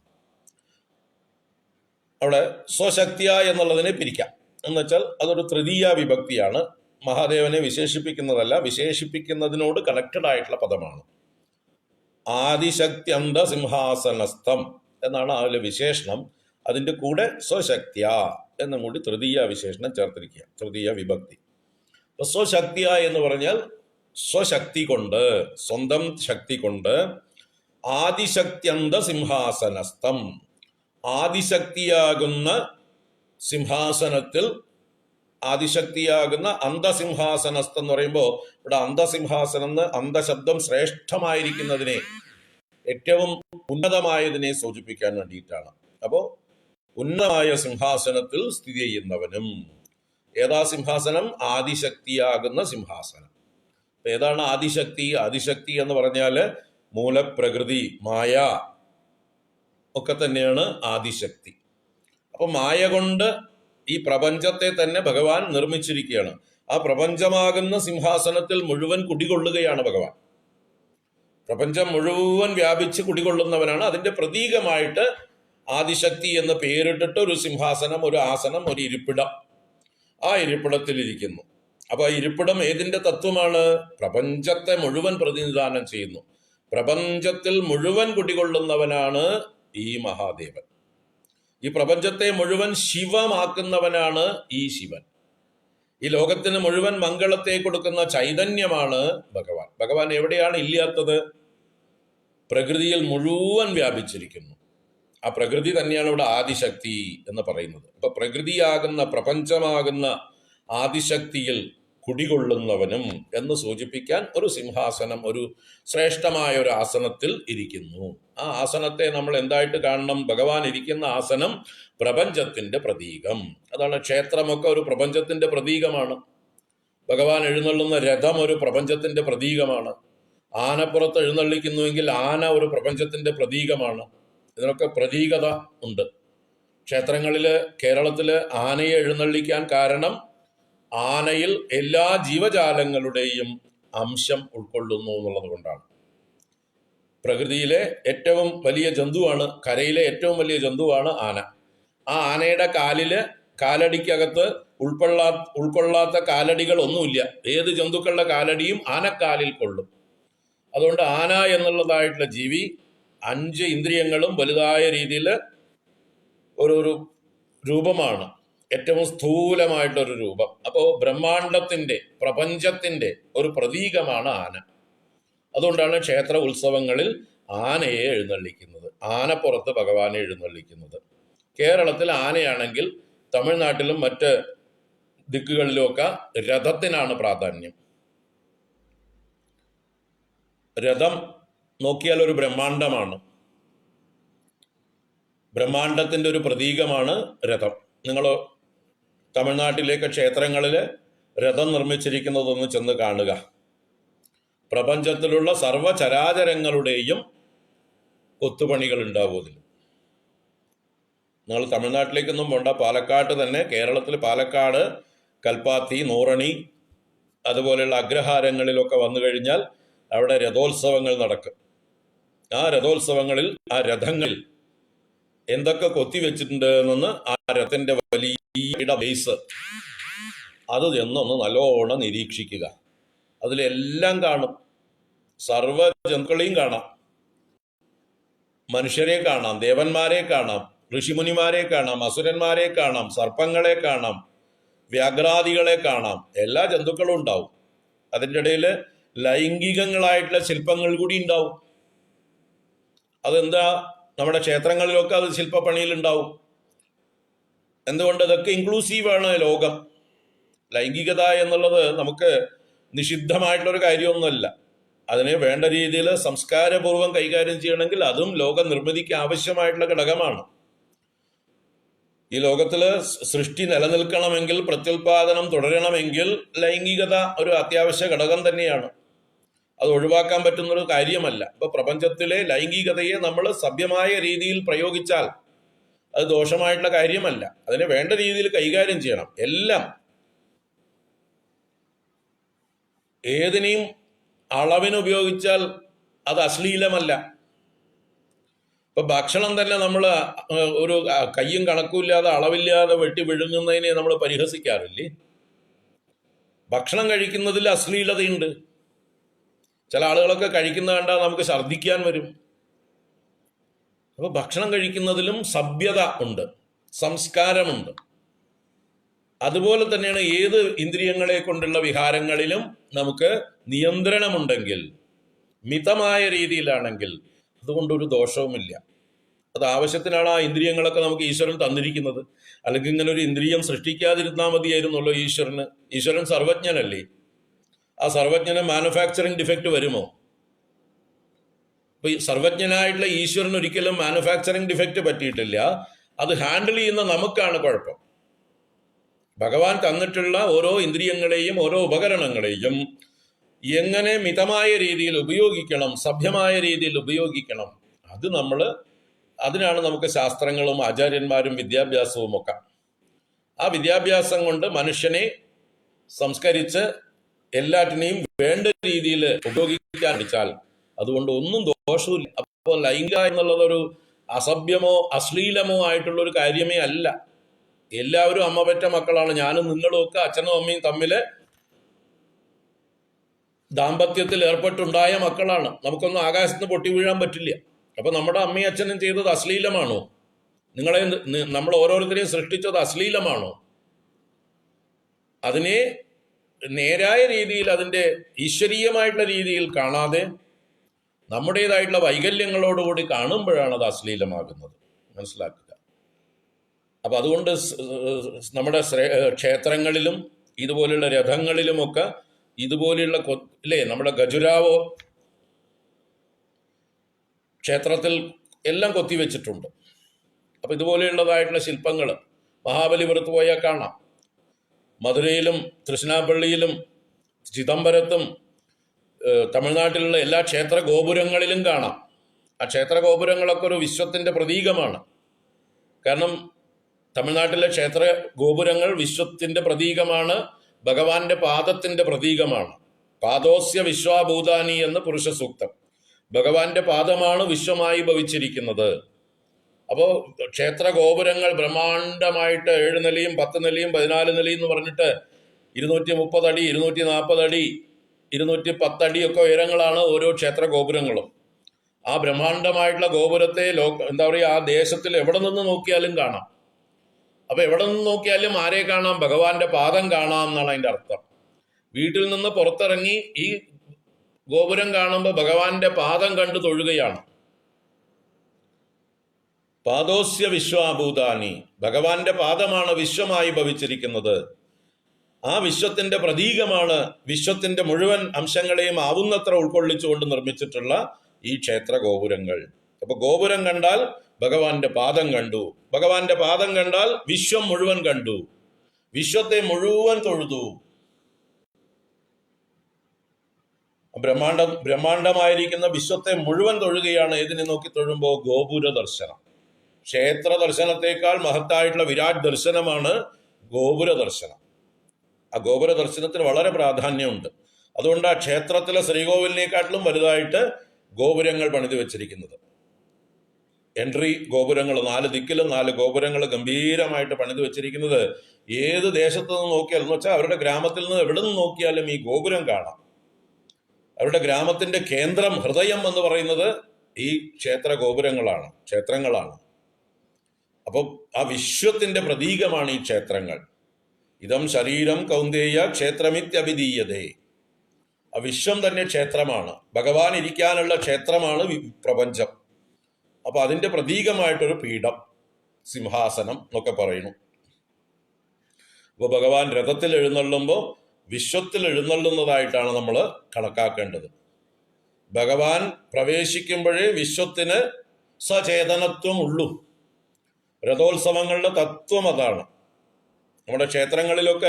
അവിടെ സ്വശക്തിയ എന്നുള്ളതിനെ പിരിക്കാം. എന്നുവെച്ചാൽ അതൊരു തൃതീയ വിഭക്തിയാണ്. മഹാദേവനെ വിശേഷിപ്പിക്കുന്നതല്ല, വിശേഷിപ്പിക്കുന്നതിനോട് കണക്റ്റഡ് ആയിട്ടുള്ള പദമാണ്. ആദിശക്ത്യന്ത സിംഹാസനസ്ഥം എന്നാണ് അതിലെ വിശേഷണം. അതിൻ്റെ കൂടെ സ്വശക്തിയ എന്നും കൂടി തൃതീയ വിശേഷണം ചേർത്തിരിക്കുക, തൃതീയ വിഭക്തി. അപ്പൊ സ്വശക്തിയ എന്ന് പറഞ്ഞാൽ സ്വശക്തി കൊണ്ട്, സ്വന്തം ശക്തി കൊണ്ട് ആദിശക്ത്യന്ത സിംഹാസനസ്ഥം, ആദിശക്തിയാകുന്ന സിംഹാസനത്തിൽ, ആദിശക്തിയാകുന്ന അന്തസിംഹാസനസ്ഥം എന്ന് പറയുമ്പോൾ ഇവിടെ അന്തസിംഹാസനം എന്ന് അന്തശബ്ദം ശ്രേഷ്ഠമായിരിക്കുന്നതിനെ, ഏറ്റവും ഉന്നതമായതിനെ സൂചിപ്പിക്കാൻ വേണ്ടിയിട്ടാണ്. അപ്പോൾ ഉന്നതമായ സിംഹാസനത്തിൽ സ്ഥിതി ചെയ്യുന്നവനും. ഏതാ സിംഹാസനം? ആദിശക്തിയാകുന്ന സിംഹാസനം. ഏതാണ് ആദിശക്തി? ആദിശക്തി എന്ന് പറഞ്ഞാൽ മൂലപ്രകൃതി, മായ ഒക്കെ തന്നെയാണ് ആദിശക്തി. അപ്പൊ മായ കൊണ്ട് ഈ പ്രപഞ്ചത്തെ തന്നെ ഭഗവാൻ നിർമ്മിച്ചിരിക്കുകയാണ്. ആ പ്രപഞ്ചമാകുന്ന സിംഹാസനത്തിൽ മുഴുവൻ കുടികൊള്ളുകയാണ് ഭഗവാൻ. പ്രപഞ്ചം മുഴുവൻ വ്യാപിച്ച് കുടികൊള്ളുന്നവനാണ്. അതിന്റെ പ്രതീകമായിട്ട് ആദിശക്തി എന്ന് പേരിട്ടിട്ട് ഒരു സിംഹാസനം, ഒരു ആസനം, ഒരു ഇരിപ്പിടം, ആ ഇരിപ്പിടത്തിൽ ഇരിക്കുന്നു. അപ്പൊ ആ ഇരിപ്പിടം ഏതിന്റെ തത്വമാണ്? പ്രപഞ്ചത്തെ മുഴുവൻ പ്രതിനിധാനം ചെയ്യുന്നു. പ്രപഞ്ചത്തിൽ മുഴുവൻ കുടികൊള്ളുന്നവനാണ് ഈ മഹാദേവൻ. ഈ പ്രപഞ്ചത്തെ മുഴുവൻ ശിവമാക്കുന്നവനാണ് ഈ ശിവൻ. ഈ ലോകത്തിന് മുഴുവൻ മംഗളത്തെ കൊടുക്കുന്ന ചൈതന്യമാണ് ഭഗവാൻ. ഭഗവാൻ എവിടെയാണ് ഇല്ലാത്തത്? പ്രകൃതിയിൽ മുഴുവൻ വ്യാപിച്ചിരിക്കുന്നു. ആ പ്രകൃതി തന്നെയാണ് ഇവിടെ ആദിശക്തി എന്ന് പറയുന്നത്. അപ്പൊ പ്രകൃതിയാകുന്ന, പ്രപഞ്ചമാകുന്ന ആദിശക്തിയിൽ കുടികൊള്ളുന്നവനും എന്ന് സൂചിപ്പിക്കാൻ ഒരു സിംഹാസനം, ഒരു ശ്രേഷ്ഠമായ ഒരു ആസനത്തിൽ ഇരിക്കുന്നു. ആ ആസനത്തെ നമ്മൾ എന്തായിട്ട് കാണണം? ഭഗവാൻ ഇരിക്കുന്ന ആസനം പ്രപഞ്ചത്തിന്റെ പ്രതീകം. അതാണ് ക്ഷേത്രമൊക്കെ ഒരു പ്രപഞ്ചത്തിന്റെ പ്രതീകമാണ്. ഭഗവാൻ എഴുന്നള്ളുന്ന രഥം ഒരു പ്രപഞ്ചത്തിന്റെ പ്രതീകമാണ്. ആനപ്പുറത്ത് എഴുന്നള്ളിക്കുന്നുവെങ്കിൽ ആന ഒരു പ്രപഞ്ചത്തിന്റെ പ്രതീകമാണ്. ഇതിനൊക്കെ പ്രതീകത ഉണ്ട്. ക്ഷേത്രങ്ങളില്, കേരളത്തില് ആനയെ എഴുന്നള്ളിക്കാൻ കാരണം ആനയിൽ എല്ലാ ജീവജാലങ്ങളുടെയും അംശം ഉൾക്കൊള്ളുന്നു എന്നുള്ളത് കൊണ്ടാണ്. പ്രകൃതിയിലെ ഏറ്റവും വലിയ ജന്തുവാണ്, കരയിലെ ഏറ്റവും വലിയ ജന്തുവാണ് ആന. ആ ആനയുടെ കാലടിക്കകത്ത് ഉൾക്കൊള്ളാത്ത കാലടികൾ ഒന്നുമില്ല. ഏത് ജന്തുക്കളുടെ കാലടിയും ആനക്കാലിൽ കൊള്ളും. അതുകൊണ്ട് ആന എന്നുള്ളതായിട്ടുള്ള ജീവി 5 ഇന്ദ്രിയങ്ങളും വലുതായ രീതിയിൽ ഒരു രൂപമാണ്, ഏറ്റവും സ്ഥൂലമായിട്ടൊരു രൂപം. അപ്പോൾ ബ്രഹ്മാണ്ടത്തിന്റെ, പ്രപഞ്ചത്തിന്റെ ഒരു പ്രതീകമാണ് ആന. അതുകൊണ്ടാണ് ക്ഷേത്ര ഉത്സവങ്ങളിൽ ആനയെ എഴുന്നള്ളിക്കുന്നത്, ആനപ്പുറത്ത് ഭഗവാനെ എഴുന്നള്ളിക്കുന്നത്. കേരളത്തിൽ ആനയാണെങ്കിൽ തമിഴ്നാട്ടിലും മറ്റ് ദിക്കുകളിലുമൊക്കെ രഥത്തിനാണ് പ്രാധാന്യം. രഥം നോക്കിയാൽ ഒരു ബ്രഹ്മാണ്ടമാണ്. ബ്രഹ്മാണ്ടത്തിന്റെ ഒരു പ്രതീകമാണ് രഥം. നിങ്ങൾ തമിഴ്നാട്ടിലേക്ക് ക്ഷേത്രങ്ങളിൽ രഥം നിർമ്മിച്ചിരിക്കുന്നതൊന്ന് ചെന്ന് കാണുക. പ്രപഞ്ചത്തിലുള്ള സർവചരാചരങ്ങളുടെയും കൊത്തുപണികൾ ഉണ്ടാവും അതിൽ. നിങ്ങൾ തമിഴ്നാട്ടിലേക്കൊന്നും പോണ്ട, പാലക്കാട്ട് തന്നെ, കേരളത്തിൽ പാലക്കാട്, കൽപ്പാത്തി, നൂറണി അതുപോലെയുള്ള അഗ്രഹാരങ്ങളിലൊക്കെ വന്നു കഴിഞ്ഞാൽ അവിടെ രഥോത്സവങ്ങൾ നടക്കും. ആ രഥോത്സവങ്ങളിൽ ആ രഥങ്ങളിൽ എന്തൊക്കെ കൊത്തിവെച്ചിട്ടുണ്ട് എന്ന് ആ രഥത്തിന്റെ വലിയ ബേസ് അത് എന്നൊന്ന് നല്ലോണം നിരീക്ഷിക്കുക. അതിലെല്ലാം കാണും. സർവ ജന്തുക്കളെയും കാണാം, മനുഷ്യരെ കാണാം, ദേവന്മാരെ കാണാം, ഋഷിമുനിമാരെ കാണാം, അസുരന്മാരെ കാണാം, സർപ്പങ്ങളെ കാണാം, വ്യാഘ്രാദികളെ കാണാം, എല്ലാ ജന്തുക്കളും ഉണ്ടാവും. അതിൻ്റെ ഇടയിൽ ലൈംഗികങ്ങളായിട്ടുള്ള ശില്പങ്ങൾ കൂടി ഉണ്ടാവും. അതെന്താ? നമ്മുടെ ക്ഷേത്രങ്ങളിലൊക്കെ അത് ശില്പപ്പണിയിൽ ഉണ്ടാവും. എന്തുകൊണ്ട്? ഇതൊക്കെ ഇൻക്ലൂസീവാണ് ലോകം. ലൈംഗികത എന്നുള്ളത് നമുക്ക് നിഷിദ്ധമായിട്ടുള്ളൊരു കാര്യമൊന്നുമല്ല. അതിനെ വേണ്ട രീതിയിൽ സംസ്കാരപൂർവ്വം കൈകാര്യം ചെയ്യണമെങ്കിൽ അതും ലോക നിർമ്മിതിക്ക് ആവശ്യമായിട്ടുള്ള ഘടകമാണ്. ഈ ലോകത്തില് സൃഷ്ടി നിലനിൽക്കണമെങ്കിൽ, പ്രത്യുൽപാദനം തുടരണമെങ്കിൽ ലൈംഗികത ഒരു അത്യാവശ്യ ഘടകം തന്നെയാണ്. അത് ഒഴിവാക്കാൻ പറ്റുന്നൊരു കാര്യമല്ല. ഇപ്പൊ പ്രപഞ്ചത്തിലെ ലൈംഗികതയെ നമ്മൾ സഭ്യമായ രീതിയിൽ പ്രയോഗിച്ചാൽ അത് ദോഷമായിട്ടുള്ള കാര്യമല്ല. അതിനെ വേണ്ട രീതിയിൽ കൈകാര്യം ചെയ്യണം. എല്ലാം ഏതിനെയും അളവിന് ഉപയോഗിച്ചാൽ അത് അശ്ലീലമല്ല. ഇപ്പൊ ഭക്ഷണം തന്നെ നമ്മൾ ഒരു കയ്യും കണക്കുമില്ലാതെ അളവില്ലാതെ വെട്ടി വിഴുങ്ങുന്നതിനെ നമ്മൾ പരിഹസിക്കാറില്ലേ? ഭക്ഷണം കഴിക്കുന്നതിൽ അശ്ലീലതയുണ്ട്. ചില ആളുകളൊക്കെ കഴിക്കുന്ന കണ്ടാൽ നമുക്ക് ഛർദ്ദിക്കാൻ വരും. അപ്പൊ ഭക്ഷണം കഴിക്കുന്നതിലും സഭ്യത ഉണ്ട്, സംസ്കാരമുണ്ട്. അതുപോലെ തന്നെയാണ് ഏത് ഇന്ദ്രിയങ്ങളെ കൊണ്ടുള്ള വിഹാരങ്ങളിലും നമുക്ക് നിയന്ത്രണമുണ്ടെങ്കിൽ, മിതമായ രീതിയിലാണെങ്കിൽ അതുകൊണ്ടൊരു ദോഷവുമില്ല. അത് ആവശ്യത്തിനാണ് ആ ഇന്ദ്രിയങ്ങളൊക്കെ നമുക്ക് ഈശ്വരൻ തന്നിരിക്കുന്നത്. അല്ലെങ്കിൽ ഇങ്ങനെ ഒരു ഇന്ദ്രിയം സൃഷ്ടിക്കാതിരുന്നാൽ മതിയായിരുന്നല്ലോ ഈശ്വരന്. ഈശ്വരൻ സർവജ്ഞനല്ലേ? ആ സർവജ്ഞന് മാനുഫാക്ചറിങ് ഡിഫക്റ്റ് വരുമോ? അപ്പൊ ഈ സർവജ്ഞനായിട്ടുള്ള ഈശ്വരൻ ഒരിക്കലും മാനുഫാക്ചറിങ് ഡിഫക്റ്റ് പറ്റിയിട്ടില്ല. അത് ഹാൻഡിൽ ചെയ്യുന്ന നമുക്കാണ് കുഴപ്പം. ഭഗവാൻ തന്നിട്ടുള്ള ഓരോ ഇന്ദ്രിയങ്ങളെയും ഓരോ ഉപകരണങ്ങളെയും എങ്ങനെ മിതമായ രീതിയിൽ ഉപയോഗിക്കണം, സഭ്യമായ രീതിയിൽ ഉപയോഗിക്കണം, അതിനാണ് നമുക്ക് ശാസ്ത്രങ്ങളും ആചാര്യന്മാരും വിദ്യാഭ്യാസവും ഒക്കെ. ആ വിദ്യാഭ്യാസം കൊണ്ട് മനുഷ്യനെ സംസ്കരിച്ച് എല്ലാറ്റിനെയും വേണ്ട രീതിയിൽ ഉപയോഗിക്കാൻ പഠിച്ചാൽ അതുകൊണ്ട് ഒന്നും ദോഷമില്ല. അപ്പോൾ ലൈംഗിക എന്നുള്ളതൊരു അസഭ്യമോ അശ്ലീലമോ ആയിട്ടുള്ള ഒരു കാര്യമേ അല്ല. എല്ലാവരും അമ്മ പെറ്റ മക്കളാണ്. ഞാനും നിങ്ങളും ഒക്കെ അച്ഛനും അമ്മയും തമ്മില് ദാമ്പത്യത്തിൽ ഏർപ്പെട്ടുണ്ടായ മക്കളാണ്. നമുക്കൊന്നും ആകാശത്ത് പൊട്ടി വീഴാൻ പറ്റില്ല. അപ്പൊ നമ്മുടെ അമ്മയും അച്ഛനും ചെയ്തത് അശ്ലീലമാണോ? നമ്മൾ ഓരോരുത്തരെയും സൃഷ്ടിച്ചത് അശ്ലീലമാണോ? അതിനെ നേരായ രീതിയിൽ, അതിൻ്റെ ഈശ്വരീയമായിട്ടുള്ള രീതിയിൽ കാണാതെ നമ്മുടേതായിട്ടുള്ള വൈകല്യങ്ങളോടുകൂടി കാണുമ്പോഴാണ് അത് അശ്ലീലമാകുന്നത്. മനസ്സിലാക്കുക. അപ്പൊ അതുകൊണ്ട് നമ്മുടെ ക്ഷേത്രങ്ങളിലും ഇതുപോലെയുള്ള രഥങ്ങളിലുമൊക്കെ ഇതുപോലെയുള്ള ഇല്ലേ, നമ്മുടെ ഖജുരാവോ ക്ഷേത്രത്തിൽ എല്ലാം കൊത്തിവെച്ചിട്ടുണ്ട്. അപ്പൊ ഇതുപോലെയുള്ളതായിട്ടുള്ള ശില്പങ്ങൾ മഹാബലിപുരത്ത് പോയാൽ കാണാം. മധുരയിലും തൃശ്ശിനാപ്പള്ളിയിലും ചിദംബരത്തും തമിഴ്നാട്ടിലുള്ള എല്ലാ ക്ഷേത്ര ഗോപുരങ്ങളിലും കാണാം. ആ ക്ഷേത്ര ഗോപുരങ്ങളൊക്കെ ഒരു വിശ്വത്തിന്റെ പ്രതീകമാണ്. കാരണം തമിഴ്നാട്ടിലെ ക്ഷേത്ര ഗോപുരങ്ങൾ വിശ്വത്തിന്റെ പ്രതീകമാണ്, ഭഗവാന്റെ പാദത്തിന്റെ പ്രതീകമാണ്. പാദോസ്യ വിശ്വാഭൂതാനി എന്ന് പുരുഷ സൂക്തം. ഭഗവാന്റെ പാദമാണ് വിശ്വമായി ഭവിച്ചിരിക്കുന്നത്. അപ്പോൾ ക്ഷേത്ര ഗോപുരങ്ങൾ ബ്രഹ്മാണ്ഡമായിട്ട് 7 നിലയും 10 നിലയും 14 നിലയും എന്ന് പറഞ്ഞിട്ട് 230 അടി 240 അടി 210 അടിയൊക്കെ ഉയരങ്ങളാണ് ഓരോ ക്ഷേത്ര ഗോപുരങ്ങളും. ആ ബ്രഹ്മാണ്ഡമായിട്ടുള്ള ഗോപുരത്തെ എന്താ പറയുക, ആ ദേശത്തിൽ എവിടെ നിന്ന് നോക്കിയാലും കാണാം. അപ്പൊ എവിടെ നിന്ന് നോക്കിയാലും ആരെ കാണാം? ഭഗവാന്റെ പാദം കാണാം എന്നാണ് അതിന്റെ അർത്ഥം. വീട്ടിൽ നിന്ന് പുറത്തിറങ്ങി ഈ ഗോപുരം കാണുമ്പോൾ ഭഗവാന്റെ പാദം കണ്ടു തൊഴുകയാണ്. പാദോസ്യ വിശ്വാഭൂതാനി, ഭഗവാന്റെ പാദമാണ് വിശ്വമായി ഭവിച്ചിരിക്കുന്നത്. ആ വിശ്വത്തിന്റെ പ്രതീകമാണ് വിശ്വത്തിന്റെ മുഴുവൻ അംശങ്ങളെയും ആവുന്നത്ര ഉൾക്കൊള്ളിച്ചുകൊണ്ട് നിർമ്മിച്ചിട്ടുള്ള ഈ ക്ഷേത്ര ഗോപുരങ്ങൾ. അപ്പൊ ഗോപുരം കണ്ടാൽ ഭഗവാന്റെ പാദം കണ്ടു, ഭഗവാന്റെ പാദം കണ്ടാൽ വിശ്വം മുഴുവൻ കണ്ടു, വിശ്വത്തെ മുഴുവൻ തൊഴുതു. ബ്രഹ്മാണ്ഡമായിരിക്കുന്ന വിശ്വത്തെ മുഴുവൻ തൊഴുകയാണ്. ഏതിനെ നോക്കി തൊഴുമ്പോൾ? ഗോപുര ദർശനം. ക്ഷേത്ര ദർശനത്തെക്കാൾ മഹത്തായിട്ടുള്ള വിരാട് ദർശനമാണ് ഗോപുര ദർശനം. ആ ഗോപുര ദർശനത്തിന് വളരെ പ്രാധാന്യമുണ്ട്. അതുകൊണ്ട് ആ ക്ഷേത്രത്തിലെ ശ്രീകോവിലിനെക്കാട്ടിലും വലുതായിട്ട് ഗോപുരങ്ങൾ പണിതു വെച്ചിരിക്കുന്നത്. എൻട്രി ഗോപുരങ്ങൾ 4 ദിക്കിലും 4 ഗോപുരങ്ങൾ ഗംഭീരമായിട്ട് പണിതു വെച്ചിരിക്കുന്നത്. ഏത് ദേശത്തു നിന്ന് നോക്കിയാലും, എന്ന് വെച്ചാൽ അവരുടെ ഗ്രാമത്തിൽ നിന്ന് എവിടെ നിന്ന് നോക്കിയാലും ഈ ഗോപുരം കാണാം. അവരുടെ ഗ്രാമത്തിന്റെ കേന്ദ്രം, ഹൃദയം എന്ന് പറയുന്നത് ഈ ക്ഷേത്ര ഗോപുരങ്ങളാണ്, ക്ഷേത്രങ്ങളാണ്. അപ്പം ആ വിശ്വത്തിന്റെ പ്രതീകമാണ് ഈ ക്ഷേത്രങ്ങൾ. ഇതം ശരീരം കൗന്ദേയ ക്ഷേത്രമിത്യഭിധീയതേ. ആ വിശ്വം തന്നെ ക്ഷേത്രമാണ്. ഭഗവാൻ ഇരിക്കാനുള്ള ക്ഷേത്രമാണ് പ്രപഞ്ചം. അപ്പൊ അതിന്റെ പ്രതീകമായിട്ടൊരു പീഠം, സിംഹാസനം എന്നൊക്കെ പറയുന്നു. അപ്പോൾ ഭഗവാൻ രഥത്തിൽ എഴുന്നള്ളുമ്പോൾ വിശ്വത്തിൽ എഴുന്നള്ളുന്നതായിട്ടാണ് നമ്മൾ കണക്കാക്കേണ്ടത്. ഭഗവാൻ പ്രവേശിക്കുമ്പോഴേ വിശ്വത്തിന് സചേതനത്വം ഉള്ളൂ. രഥോത്സവങ്ങളുടെ തത്വം അതാണ്. നമ്മുടെ ക്ഷേത്രങ്ങളിലൊക്കെ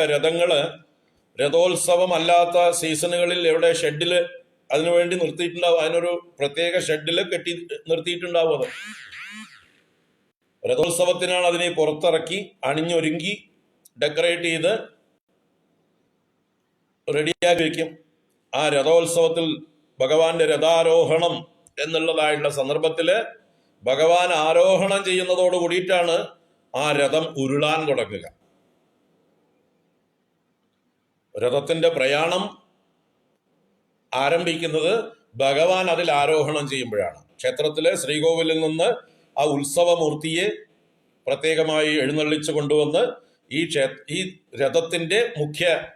രഥോത്സവം അല്ലാത്ത സീസണുകളിൽ എവിടെ ഷെഡില് അതിനുവേണ്ടി നിർത്തിയിട്ടുണ്ടാവും. അതിനൊരു പ്രത്യേക ഷെഡില് കെട്ടി നിർത്തിയിട്ടുണ്ടാവും. അത് രഥോത്സവത്തിനാണ് അതിനെ പുറത്തിറക്കി അണിഞ്ഞൊരുങ്ങി ഡെക്കറേറ്റ് ചെയ്ത് റെഡിയാക്കി വയ്ക്കും. ആ രഥോത്സവത്തിൽ ഭഗവാന്റെ രഥാരോഹണം എന്നുള്ളതായിട്ടുള്ള സന്ദർഭത്തില് ഭഗവാൻ ആരോഹണം ചെയ്യുന്നതോട് കൂടിയിട്ടാണ് ആ രഥം ഉരുളാൻ തുടങ്ങുക. രഥത്തിന്റെ പ്രയാണം ആരംഭിക്കുന്നത് ഭഗവാൻ അതിൽ ആരോഹണം ചെയ്യുമ്പോഴാണ്. ക്ഷേത്രത്തിലെ ശ്രീകോവിലിൽ നിന്ന് ആ ഉത്സവമൂർത്തിയെ പ്രത്യേകമായി എഴുന്നള്ളിച്ചു കൊണ്ടുവന്ന് ഈ രഥത്തിന്റെ മുഖ്യ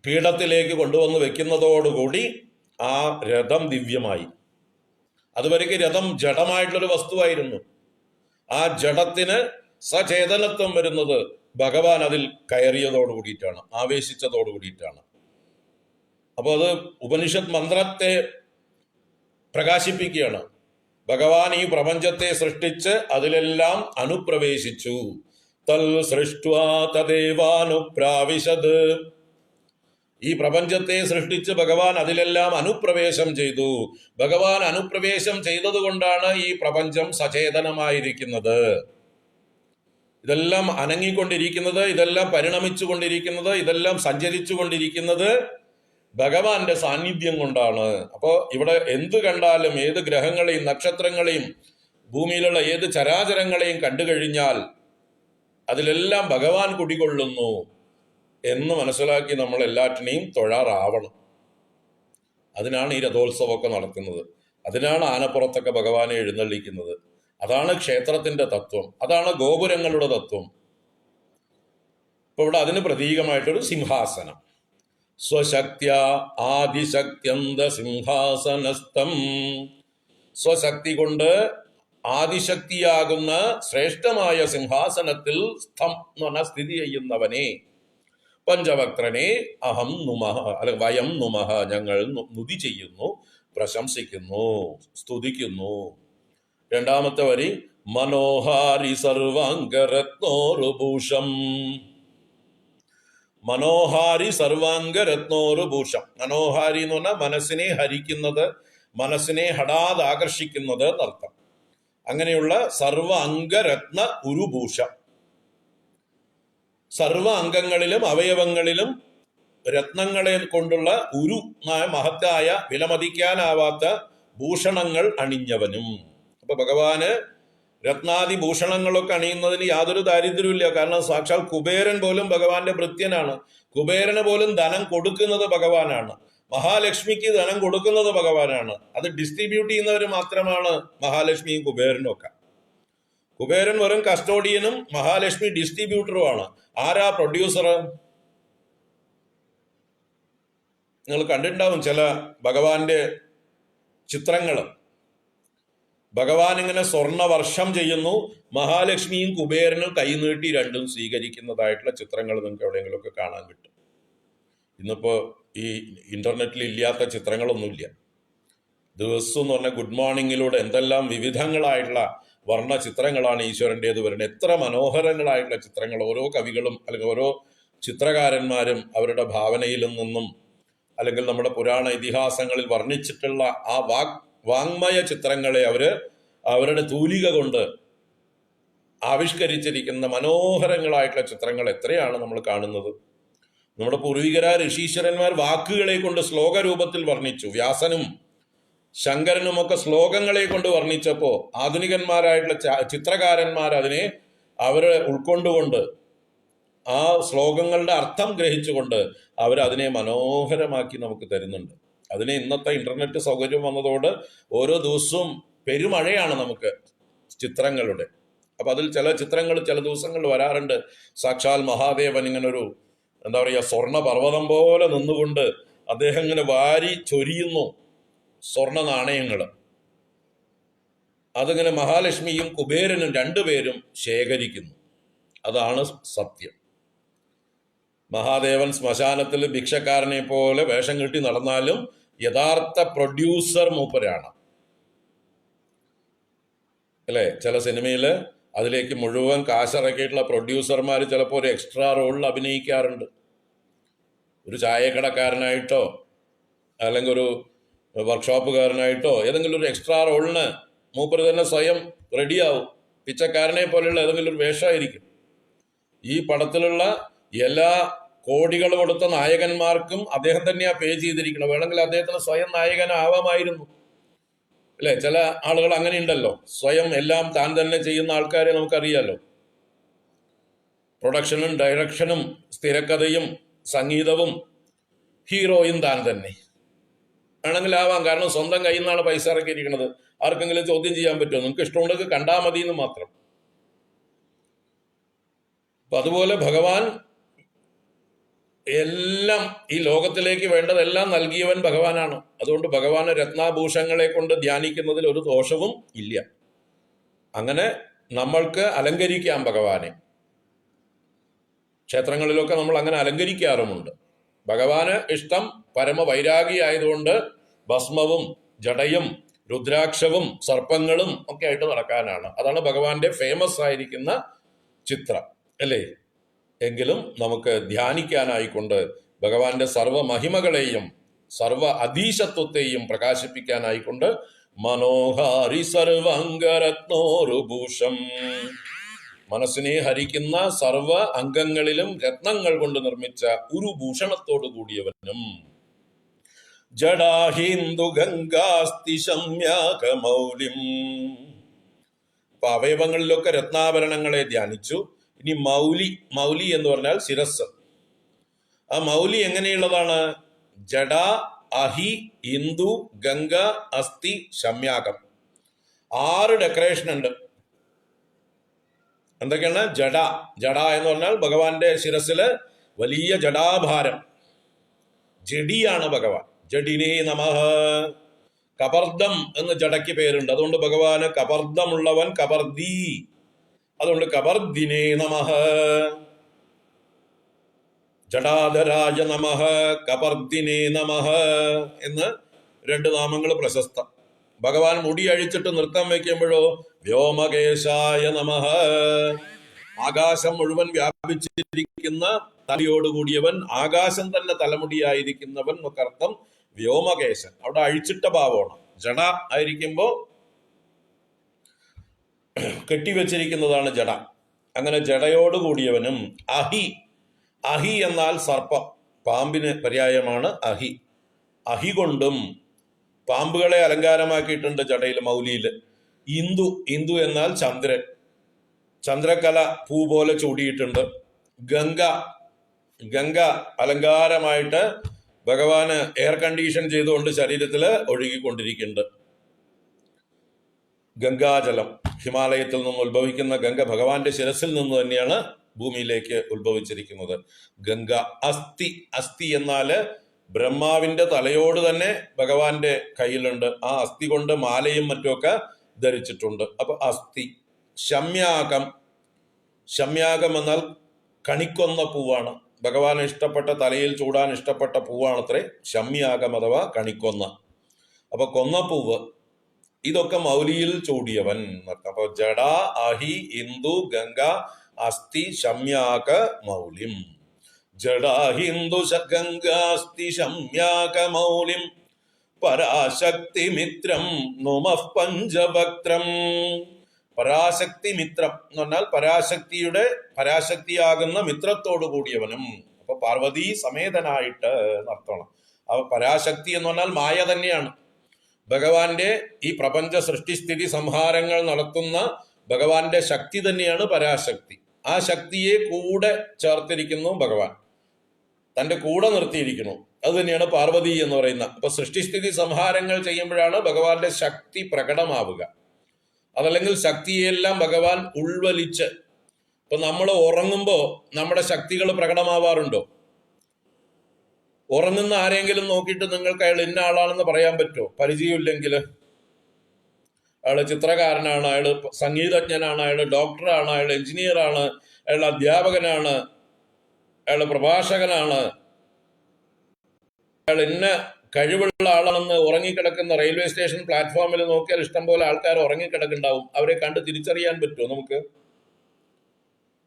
പീഠത്തിലേക്ക് കൊണ്ടുവന്ന് വെക്കുന്നതോടുകൂടി ആ രഥം ദിവ്യമായി. അതുവരേക്ക് രഥം ജഡമായിട്ടുള്ളൊരു വസ്തുവായിരുന്നു. ആ ജഡത്തിന് സചേതനത്വം വരുന്നത് ഭഗവാൻ അതിൽ കയറിയതോടു കൂടിയിട്ടാണ്, ആവേശിച്ചതോടു കൂടിയിട്ടാണ്. അപ്പോൾ അത് ഉപനിഷത്ത് മന്ത്രത്തെ പ്രകാശിപ്പിക്കുകയാണ്. ഭഗവാൻ ഈ പ്രപഞ്ചത്തെ സൃഷ്ടിച്ച് അതിലെല്ലാം അനുപ്രവേശിച്ചു. തൽ സൃഷ്ട്വാ തദേവാനുപ്രാവിശത്. ഈ പ്രപഞ്ചത്തെ സൃഷ്ടിച്ച് ഭഗവാൻ അതിലെല്ലാം അനുപ്രവേശം ചെയ്തു. ഭഗവാൻ അനുപ്രവേശം ചെയ്തതുകൊണ്ടാണ് ഈ പ്രപഞ്ചം സചേതനമായിരിക്കുന്നത്. ഇതെല്ലാം അനങ്ങിക്കൊണ്ടിരിക്കുന്നത്, ഇതെല്ലാം പരിണമിച്ചു കൊണ്ടിരിക്കുന്നത്, ഇതെല്ലാം സഞ്ചരിച്ചു കൊണ്ടിരിക്കുന്നത് ഭഗവാന്റെ സാന്നിധ്യം കൊണ്ടാണ്. അപ്പോൾ ഇവിടെ എന്ത് കണ്ടാലും, ഏത് ഗ്രഹങ്ങളെയും നക്ഷത്രങ്ങളെയും ഭൂമിയിലുള്ള ഏത് ചരാചരങ്ങളെയും കണ്ടു കഴിഞ്ഞാൽ അതിലെല്ലാം ഭഗവാൻ കുടികൊള്ളുന്നു എന്ന് മനസ്സിലാക്കി നമ്മൾ എല്ലാറ്റിനെയും തൊഴാറാവണം. അതിനാണ് ഈ രഥോത്സവമൊക്കെ നടക്കുന്നത്. അതിനാണ് ആനപ്പുറത്തൊക്കെ ഭഗവാനെ എഴുന്നള്ളിക്കുന്നത്. അതാണ് ക്ഷേത്രത്തിന്റെ തത്വം. അതാണ് ഗോപുരങ്ങളുടെ തത്വം. ഇപ്പൊ ഇവിടെ അതിന് പ്രതീകമായിട്ടൊരു സിംഹാസനം. സ്വശക്ത്യ ആദിശക്ത്യന്ത സിംഹാസനസ്ഥം. സ്വശക്തി കൊണ്ട് ആദിശക്തിയാകുന്ന ശ്രേഷ്ഠമായ സിംഹാസനത്തിൽ സ്ഥം എന്ന് പറഞ്ഞാൽ സ്ഥിതി ചെയ്യുന്നവനെ, പഞ്ചവക്ത്രനെ അഹം നുമഹ അല്ലെ വയം നുമഹ ഞങ്ങൾ സ്തുതി ചെയ്യുന്നു, പ്രശംസിക്കുന്നു, സ്തുതിക്കുന്നു. രണ്ടാമത്തെ വരി മനോഹാരി സർവാംഗരത്നോരുഭൂഷം. മനോഹാരി സർവാംഗരത്നോരുഭൂഷം. മനോഹാരി എന്ന് പറഞ്ഞാൽ മനസ്സിനെ ഹരിക്കുന്നത്, മനസ്സിനെ ഹഠാത് ആകർഷിക്കുന്നത് എന്നർത്ഥം. അങ്ങനെയുള്ള സർവ അംഗരത്ന ഉരുഭൂഷം. സർവ അംഗങ്ങളിലും അവയവങ്ങളിലും രത്നങ്ങളെ കൊണ്ടുള്ള മഹത്തായ വിലമതിക്കാനാവാത്ത ഭൂഷണങ്ങൾ അണിഞ്ഞവനും. അപ്പൊ ഭഗവാന് രത്നാദി ഭൂഷണങ്ങളൊക്കെ അണിയുന്നതിന് യാതൊരു ദാരിദ്ര്യമില്ല. കാരണം സാക്ഷാൽ കുബേരൻ പോലും ഭഗവാന്റെ ഭൃത്യനാണ്. കുബേരന് പോലും ധനം കൊടുക്കുന്നത് ഭഗവാനാണ്. മഹാലക്ഷ്മിക്ക് ധനം കൊടുക്കുന്നത് ഭഗവാനാണ്. അത് ഡിസ്ട്രിബ്യൂട്ട് ചെയ്യുന്നവർ മാത്രമാണ് മഹാലക്ഷ്മിയും കുബേരനും ഒക്കെ. കുബേരൻ വെറും കസ്റ്റോഡിയനും മഹാലക്ഷ്മി ഡിസ്ട്രിബ്യൂട്ടറുമാണ്. ആരാ പ്രൊഡ്യൂസർ? നിങ്ങൾ കണ്ടിട്ടുണ്ടാവും ചില ഭഗവാന്റെ ചിത്രങ്ങൾ. ഭഗവാൻ ഇങ്ങനെ സ്വർണ്ണ വർഷം ചെയ്യുന്നു, മഹാലക്ഷ്മിയും കുബേരനും കൈനീട്ടി രണ്ടും സ്വീകരിക്കുന്നതായിട്ടുള്ള ചിത്രങ്ങൾ നിങ്ങൾക്ക് എവിടെയെങ്കിലുമൊക്കെ കാണാൻ കിട്ടും. ഇന്നിപ്പോ ഈ ഇന്റർനെറ്റിൽ ഇല്ലാത്ത ചിത്രങ്ങളൊന്നുമില്ല. ദിവസം എന്ന് പറഞ്ഞാൽ ഗുഡ് മോർണിംഗിലൂടെ എന്തെല്ലാം വിവിധങ്ങളായിട്ടുള്ള വർണ്ണ ചിത്രങ്ങളാണ് ഈശ്വരൻ്റേത് വരുന്നത്. എത്ര മനോഹരങ്ങളായിട്ടുള്ള ചിത്രങ്ങൾ ഓരോ കവികളും അല്ലെങ്കിൽ ഓരോ ചിത്രകാരന്മാരും അവരുടെ ഭാവനയിൽ നിന്നും അല്ലെങ്കിൽ നമ്മുടെ പുരാണ ഇതിഹാസങ്ങളിൽ വർണ്ണിച്ചിട്ടുള്ള ആ വാങ്മയ ചിത്രങ്ങളെ അവരുടെ തൂലിക കൊണ്ട് ആവിഷ്കരിച്ചിരിക്കുന്ന മനോഹരങ്ങളായിട്ടുള്ള ചിത്രങ്ങൾ എത്രയാണ് നമ്മൾ കാണുന്നത്. നമ്മുടെ പൂർവികരായ ഋഷീശ്വരന്മാർ വാക്കുകളെ കൊണ്ട് ശ്ലോക രൂപത്തിൽ വർണ്ണിച്ചു. വ്യാസനും ശങ്കരനുമൊക്കെ ശ്ലോകങ്ങളെ കൊണ്ട് വർണ്ണിച്ചപ്പോൾ ആധുനികന്മാരായിട്ടുള്ള ചിത്രകാരന്മാർ അതിനെ ഉൾക്കൊണ്ടുകൊണ്ട് ആ ശ്ലോകങ്ങളുടെ അർത്ഥം ഗ്രഹിച്ചുകൊണ്ട് അവരതിനെ മനോഹരമാക്കി നമുക്ക് തരുന്നുണ്ട്. അതിന് ഇന്നത്തെ ഇന്റർനെറ്റ് സൗകര്യം വന്നതോട് ഓരോ ദിവസവും പെരുമഴയാണ് നമുക്ക് ചിത്രങ്ങളുടെ. അപ്പൊ അതിൽ ചില ചിത്രങ്ങൾ ചില ദിവസങ്ങളിൽ വരാറുണ്ട്. സാക്ഷാൽ മഹാദേവൻ ഇങ്ങനെ ഒരു എന്താ പറയുക സ്വർണ്ണ പർവ്വതം പോലെ നിന്നുകൊണ്ട് അദ്ദേഹം ഇങ്ങനെ വാരി ചൊരിയുന്നു സ്വർണ്ണ നാണയങ്ങൾ. അതിങ്ങനെ മഹാലക്ഷ്മിയും കുബേരനും രണ്ടുപേരും ശേഖരിക്കുന്നു. അതാണ് സത്യം. മഹാദേവൻ ശ്മശാനത്തിൽ ഭിക്ഷക്കാരനെ പോലെ വേഷം കെട്ടി നടന്നാലും യഥാർത്ഥ പ്രൊഡ്യൂസർ മൂപ്പരാണ്. അല്ലേ? ചില സിനിമയിൽ അതിലേക്ക് മുഴുവൻ കാശിറക്കിയിട്ടുള്ള പ്രൊഡ്യൂസർമാർ ചിലപ്പോൾ ഒരു എക്സ്ട്രാ റോളിൽ അഭിനയിക്കാറുണ്ട്. ഒരു ചായക്കടക്കാരനായിട്ടോ അല്ലെങ്കിൽ ഒരു വർക്ക്ഷോപ്പുകാരനായിട്ടോ ഏതെങ്കിലും ഒരു എക്സ്ട്രാ റോളിന് മൂപ്പര് തന്നെ സ്വയം റെഡിയാവും. പിച്ചക്കാരനെ പോലെയുള്ള ഏതെങ്കിലും ഒരു വേഷമായിരിക്കും. ഈ പടത്തിലുള്ള എല്ലാ കോടികൾ കൊടുത്ത നായകന്മാർക്കും അദ്ദേഹം തന്നെയാ പേ ചെയ്തിരിക്കണം. വേണമെങ്കിൽ അദ്ദേഹത്തിന് സ്വയം നായകനാവാമായിരുന്നു. അല്ലെ? ചില ആളുകൾ അങ്ങനെ ഉണ്ടല്ലോ, സ്വയം എല്ലാം താൻ തന്നെ ചെയ്യുന്ന ആൾക്കാരെ നമുക്കറിയാലോ. പ്രൊഡക്ഷനും ഡയറക്ഷനും സ്ഥിരക്കഥയും സംഗീതവും ഹീറോയും താൻ തന്നെ വേണമെങ്കിൽ ആവാം. കാരണം സ്വന്തം കയ്യിൽ നിന്നാണ് പൈസ ഇറക്കിയിരിക്കുന്നത്. ആർക്കെങ്കിലും ചോദ്യം ചെയ്യാൻ പറ്റുമോ? നിങ്ങൾക്ക് ഇഷ്ടമുണ്ടെങ്കിൽ കണ്ടാൽ മതി എന്ന് മാത്രം. അപ്പൊ അതുപോലെ ഭഗവാൻ എല്ലാം ഈ ലോകത്തിലേക്ക് വേണ്ടതെല്ലാം നൽകിയവൻ ഭഗവാനാണ്. അതുകൊണ്ട് ഭഗവാന് രത്നാഭൂഷങ്ങളെ കൊണ്ട് ധ്യാനിക്കുന്നതിൽ ഒരു ദോഷവും ഇല്ല. അങ്ങനെ നമ്മൾക്ക് അലങ്കരിക്കാം ഭഗവാനെ. ക്ഷേത്രങ്ങളിലൊക്കെ നമ്മൾ അങ്ങനെ അലങ്കരിക്കാറുമുണ്ട്. ഭഗവാന് ഇഷ്ടം പരമവൈരാഗി ആയതുകൊണ്ട് ഭസ്മവും ജടയും രുദ്രാക്ഷവും സർപ്പങ്ങളും ഒക്കെ ആയിട്ട് നടക്കാനാണ്. അതാണ് ഭഗവാന്റെ ഫേമസ് ആയിരിക്കുന്ന ചിത്രം, അല്ലേ? എങ്കിലും നമുക്ക് ധ്യാനിക്കാനായിക്കൊണ്ട് ഭഗവാന്റെ സർവ മഹിമകളെയും സർവ അധീശത്വത്തെയും പ്രകാശിപ്പിക്കാനായിക്കൊണ്ട് മനോഹാരി സർവാംഗരത്നോരുഭൂഷം, മനസ്സിനെ ഹരിക്കുന്ന സർവ അംഗങ്ങളിലും രത്നങ്ങൾ കൊണ്ട് നിർമ്മിച്ച ഒരു ഭൂഷണത്തോടു കൂടിയവനും ജഡാഹിന്ദു ഗംഗാസ്തി ശമ്യാകമൗലിം. അപ്പൊ അവയവങ്ങളിലൊക്കെ രത്നാഭരണങ്ങളെ ധ്യാനിച്ചു. ഇനി മൗലി, മൗലി എന്ന് പറഞ്ഞാൽ ശിരസ്. ആ മൗലി എങ്ങനെയുള്ളതാണ്? ജഡ, അഹി, ഇന്ദു, ഗംഗ, അസ്ഥി, ശമ്യാകം. 6 ഡെക്കറേഷൻ ഉണ്ട്. എന്തൊക്കെയാണ്? ജഡ, ജഡ എന്ന് പറഞ്ഞാൽ ഭഗവാന്റെ ശിരസില് വലിയ ജഡാഭാരം, ജഡിയാണ് ഭഗവാൻ. ജഡിനേ നമഃ. കബർദം എന്ന് ജഡയ്ക്ക് പേരുണ്ട്. അതുകൊണ്ട് ഭഗവാന് കബർദമുള്ളവൻ കബർദി. അതുകൊണ്ട് കബർദിനേ നമഃ. ജഡാധരായ നമഃ, കബർദിനേ നമഃ എന്ന് 2 നാമങ്ങൾ പ്രശസ്തം. ഭഗവാൻ മുടി അഴിച്ചിട്ട് നൃത്തം വയ്ക്കുമ്പോഴോ വ്യോമകേശായ നമഃ. ആകാശം മുഴുവൻ വ്യാപിച്ചിരിക്കുന്ന തലയോടുകൂടിയവൻ, ആകാശം തന്നെ തലമുടിയായിരിക്കുന്നവൻ എന്നൊക്കെ അർത്ഥം. വ്യോമകേശൻ അവിടെ അഴിച്ചിട്ട ഭാവമാണ്. ജഡ ആയിരിക്കുമ്പോ കെട്ടിവെച്ചിരിക്കുന്നതാണ് ജഡ. അങ്ങനെ ജഡയോടുകൂടിയവനും. അഹി, അഹി എന്നാൽ സർപ്പം, പാമ്പിന് പര്യായമാണ് അഹി. അഹി കൊണ്ടും പാമ്പുകളെ അലങ്കാരമാക്കിയിട്ടുണ്ട് ജടയിൽ, മൗലിയിൽ. ഇന്ദു, ഇന്ദു എന്നാൽ ചന്ദ്രൻ, ചന്ദ്രകല പൂ പോലെ ചൂടിയിട്ടുണ്ട്. ഗംഗ, ഗംഗ അലങ്കാരമായിട്ട് ഭഗവാന് എയർ കണ്ടീഷൻ ചെയ്തുകൊണ്ട് ശരീരത്തിൽ ഒഴുകിക്കൊണ്ടിരിക്കുന്നുണ്ട്. ഗംഗാജലം, ഹിമാലയത്തിൽ നിന്ന് ഉത്ഭവിക്കുന്ന ഗംഗ ഭഗവാന്റെ ശിരസിൽ നിന്ന് തന്നെയാണ് ഭൂമിയിലേക്ക് ഉത്ഭവിച്ചിരിക്കുന്നത്. ഗംഗ. അസ്ഥി, അസ്ഥി എന്നാല് ബ്രഹ്മാവിന്റെ തലയോട് തന്നെ ഭഗവാന്റെ കയ്യിലുണ്ട്. ആ അസ്ഥി കൊണ്ട് മാലയും മറ്റുമൊക്കെ ധരിച്ചിട്ടുണ്ട്. അപ്പൊ അസ്ഥി. ശമ്യാകം, ശമ്യാകം എന്നാൽ കണിക്കൊന്ന പൂവാണ്. ഭഗവാന് ഇഷ്ടപ്പെട്ട, തലയിൽ ചൂടാൻ ഇഷ്ടപ്പെട്ട പൂവാണത്രേ ശമ്യാകം അഥവാ കണിക്കൊന്ന. അപ്പൊ കൊന്നപ്പൂവ്. ഇതൊക്കെ മൗലിയിൽ ചൂടിയവൻ എന്നർത്ഥം. അപ്പൊ ജഡ, അഹി, ഇന്ദു, ഗംഗ, അസ്ഥി, ശമ്യാക, മൗലിം. ജഡാഹിന്ദു ഗംഗാസ്തി ശമ്യാക മൗലിം പരാശക്തി മിത്രം നുമഃ പഞ്ചഭക്ത്രം. പരാശക്തി മിത്രം എന്ന് പറഞ്ഞാൽ പരാശക്തിയുടെ, പരാശക്തിയാകുന്ന മിത്രത്തോടു കൂടിയവനും. അപ്പൊ പാർവതി സമേതനായിട്ട് എന്നർത്ഥമാണ്. അപ്പൊ പരാശക്തി എന്ന് പറഞ്ഞാൽ മായ തന്നെയാണ്. ഭഗവാന്റെ ഈ പ്രപഞ്ച സൃഷ്ടിസ്ഥിതി സംഹാരങ്ങൾ നടത്തുന്ന ഭഗവാന്റെ ശക്തി തന്നെയാണ് പരാശക്തി. ആ ശക്തിയെ കൂടെ ചേർത്തിരിക്കുന്നു ഭഗവാൻ, തന്റെ കൂടെ നിർത്തിയിരിക്കുന്നു. അത് തന്നെയാണ് പാർവതി എന്ന് പറയുന്നത്. അപ്പൊ സൃഷ്ടിസ്ഥിതി സംഹാരങ്ങൾ ചെയ്യുമ്പോഴാണ് ഭഗവാന്റെ ശക്തി പ്രകടമാവുക. അതല്ലെങ്കിൽ ശക്തിയെല്ലാം ഭഗവാൻ ഉൾവലിച്ച്. ഇപ്പൊ നമ്മൾ ഉറങ്ങുമ്പോ നമ്മുടെ ശക്തികൾ പ്രകടമാവാറുണ്ടോ? ഉറങ്ങുന്ന ആരെങ്കിലും നോക്കിയിട്ട് നിങ്ങൾക്ക് അയാൾ ഇന്ന ആളാണെന്ന് പറയാൻ പറ്റുമോ? പരിചയമില്ലെങ്കിൽ. അയാള് ചിത്രകാരനാണ്, അയാള് സംഗീതജ്ഞനാണ്, അയാള് ഡോക്ടറാണ്, അയാൾ എഞ്ചിനീയറാണ്, അയാൾ അധ്യാപകനാണ്, അയാൾ പ്രഭാഷകനാണ്, അയാൾ ഇന്ന കഴിവുള്ള ആളാണെന്ന് ഉറങ്ങിക്കിടക്കുന്ന റെയിൽവേ സ്റ്റേഷൻ പ്ലാറ്റ്ഫോമിൽ നോക്കിയാൽ ഇഷ്ടംപോലെ ആൾക്കാർ ഉറങ്ങിക്കിടക്കുന്നുണ്ടാവും. അവരെ കണ്ട് തിരിച്ചറിയാൻ പറ്റുമോ നമുക്ക്?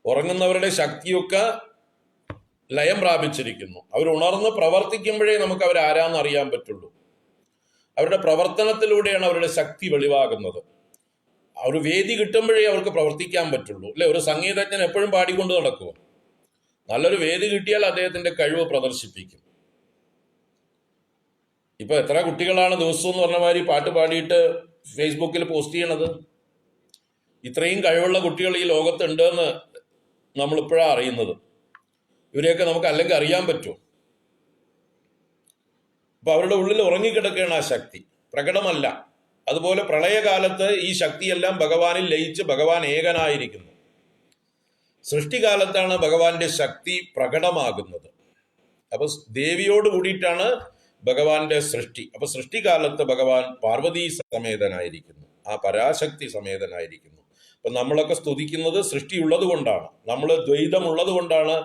ഉറങ്ങുന്നവരുടെ ശക്തിയൊക്കെ ലയം പ്രാപിച്ചിരിക്കുന്നു. അവർ ഉണർന്ന് പ്രവർത്തിക്കുമ്പോഴേ നമുക്ക് അവരാരാന്ന് അറിയാൻ പറ്റുള്ളൂ. അവരുടെ പ്രവർത്തനത്തിലൂടെയാണ് അവരുടെ ശക്തി വെളിവാകുന്നത്. ഒരു വേദി കിട്ടുമ്പോഴേ അവർക്ക് പ്രവർത്തിക്കാൻ പറ്റുള്ളൂ, അല്ലെ? ഒരു സംഗീതജ്ഞൻ എപ്പോഴും പാടിക്കൊണ്ട് നടക്കുമോ? നല്ലൊരു വേദി കിട്ടിയാൽ അദ്ദേഹത്തിന്റെ കഴിവ് പ്രദർശിപ്പിക്കും. ഇപ്പൊ എത്ര കുട്ടികളാണ് ദിവസവും എന്ന് പറഞ്ഞ മാതിരി പാട്ട് പാടിയിട്ട് ഫേസ്ബുക്കിൽ പോസ്റ്റ് ചെയ്യണത്? ഇത്രയും കഴിവുള്ള കുട്ടികൾ ഈ ലോകത്തുണ്ട് എന്ന് നമ്മളിപ്പോഴാണ് അറിയുന്നത്. ഇവരെയൊക്കെ നമുക്ക് അല്ലെങ്കിൽ അറിയാൻ പറ്റുമോ? അപ്പൊ അവരുടെ ഉള്ളിൽ ഉറങ്ങിക്കിടക്കുകയാണ് ആ ശക്തി, പ്രകടമല്ല. അതുപോലെ പ്രളയകാലത്ത് ഈ ശക്തിയെല്ലാം ഭഗവാനിൽ ലയിച്ച് ഭഗവാൻ ഏകനായിരിക്കുന്നു. സൃഷ്ടികാലത്താണ് ഭഗവാന്റെ ശക്തി പ്രകടമാകുന്നത്. അപ്പൊ ദേവിയോട് കൂടിയിട്ടാണ് ഭഗവാന്റെ സൃഷ്ടി. അപ്പൊ സൃഷ്ടികാലത്ത് ഭഗവാൻ പാർവതീ സമേതനായിരിക്കുന്നു, ആ പരാശക്തി സമേതനായിരിക്കുന്നു. അപ്പൊ നമ്മളൊക്കെ സ്തുതിക്കുന്നത് സൃഷ്ടിയുള്ളത് കൊണ്ടാണ്, നമ്മൾ ദ്വൈതമുള്ളത് കൊണ്ടാണ്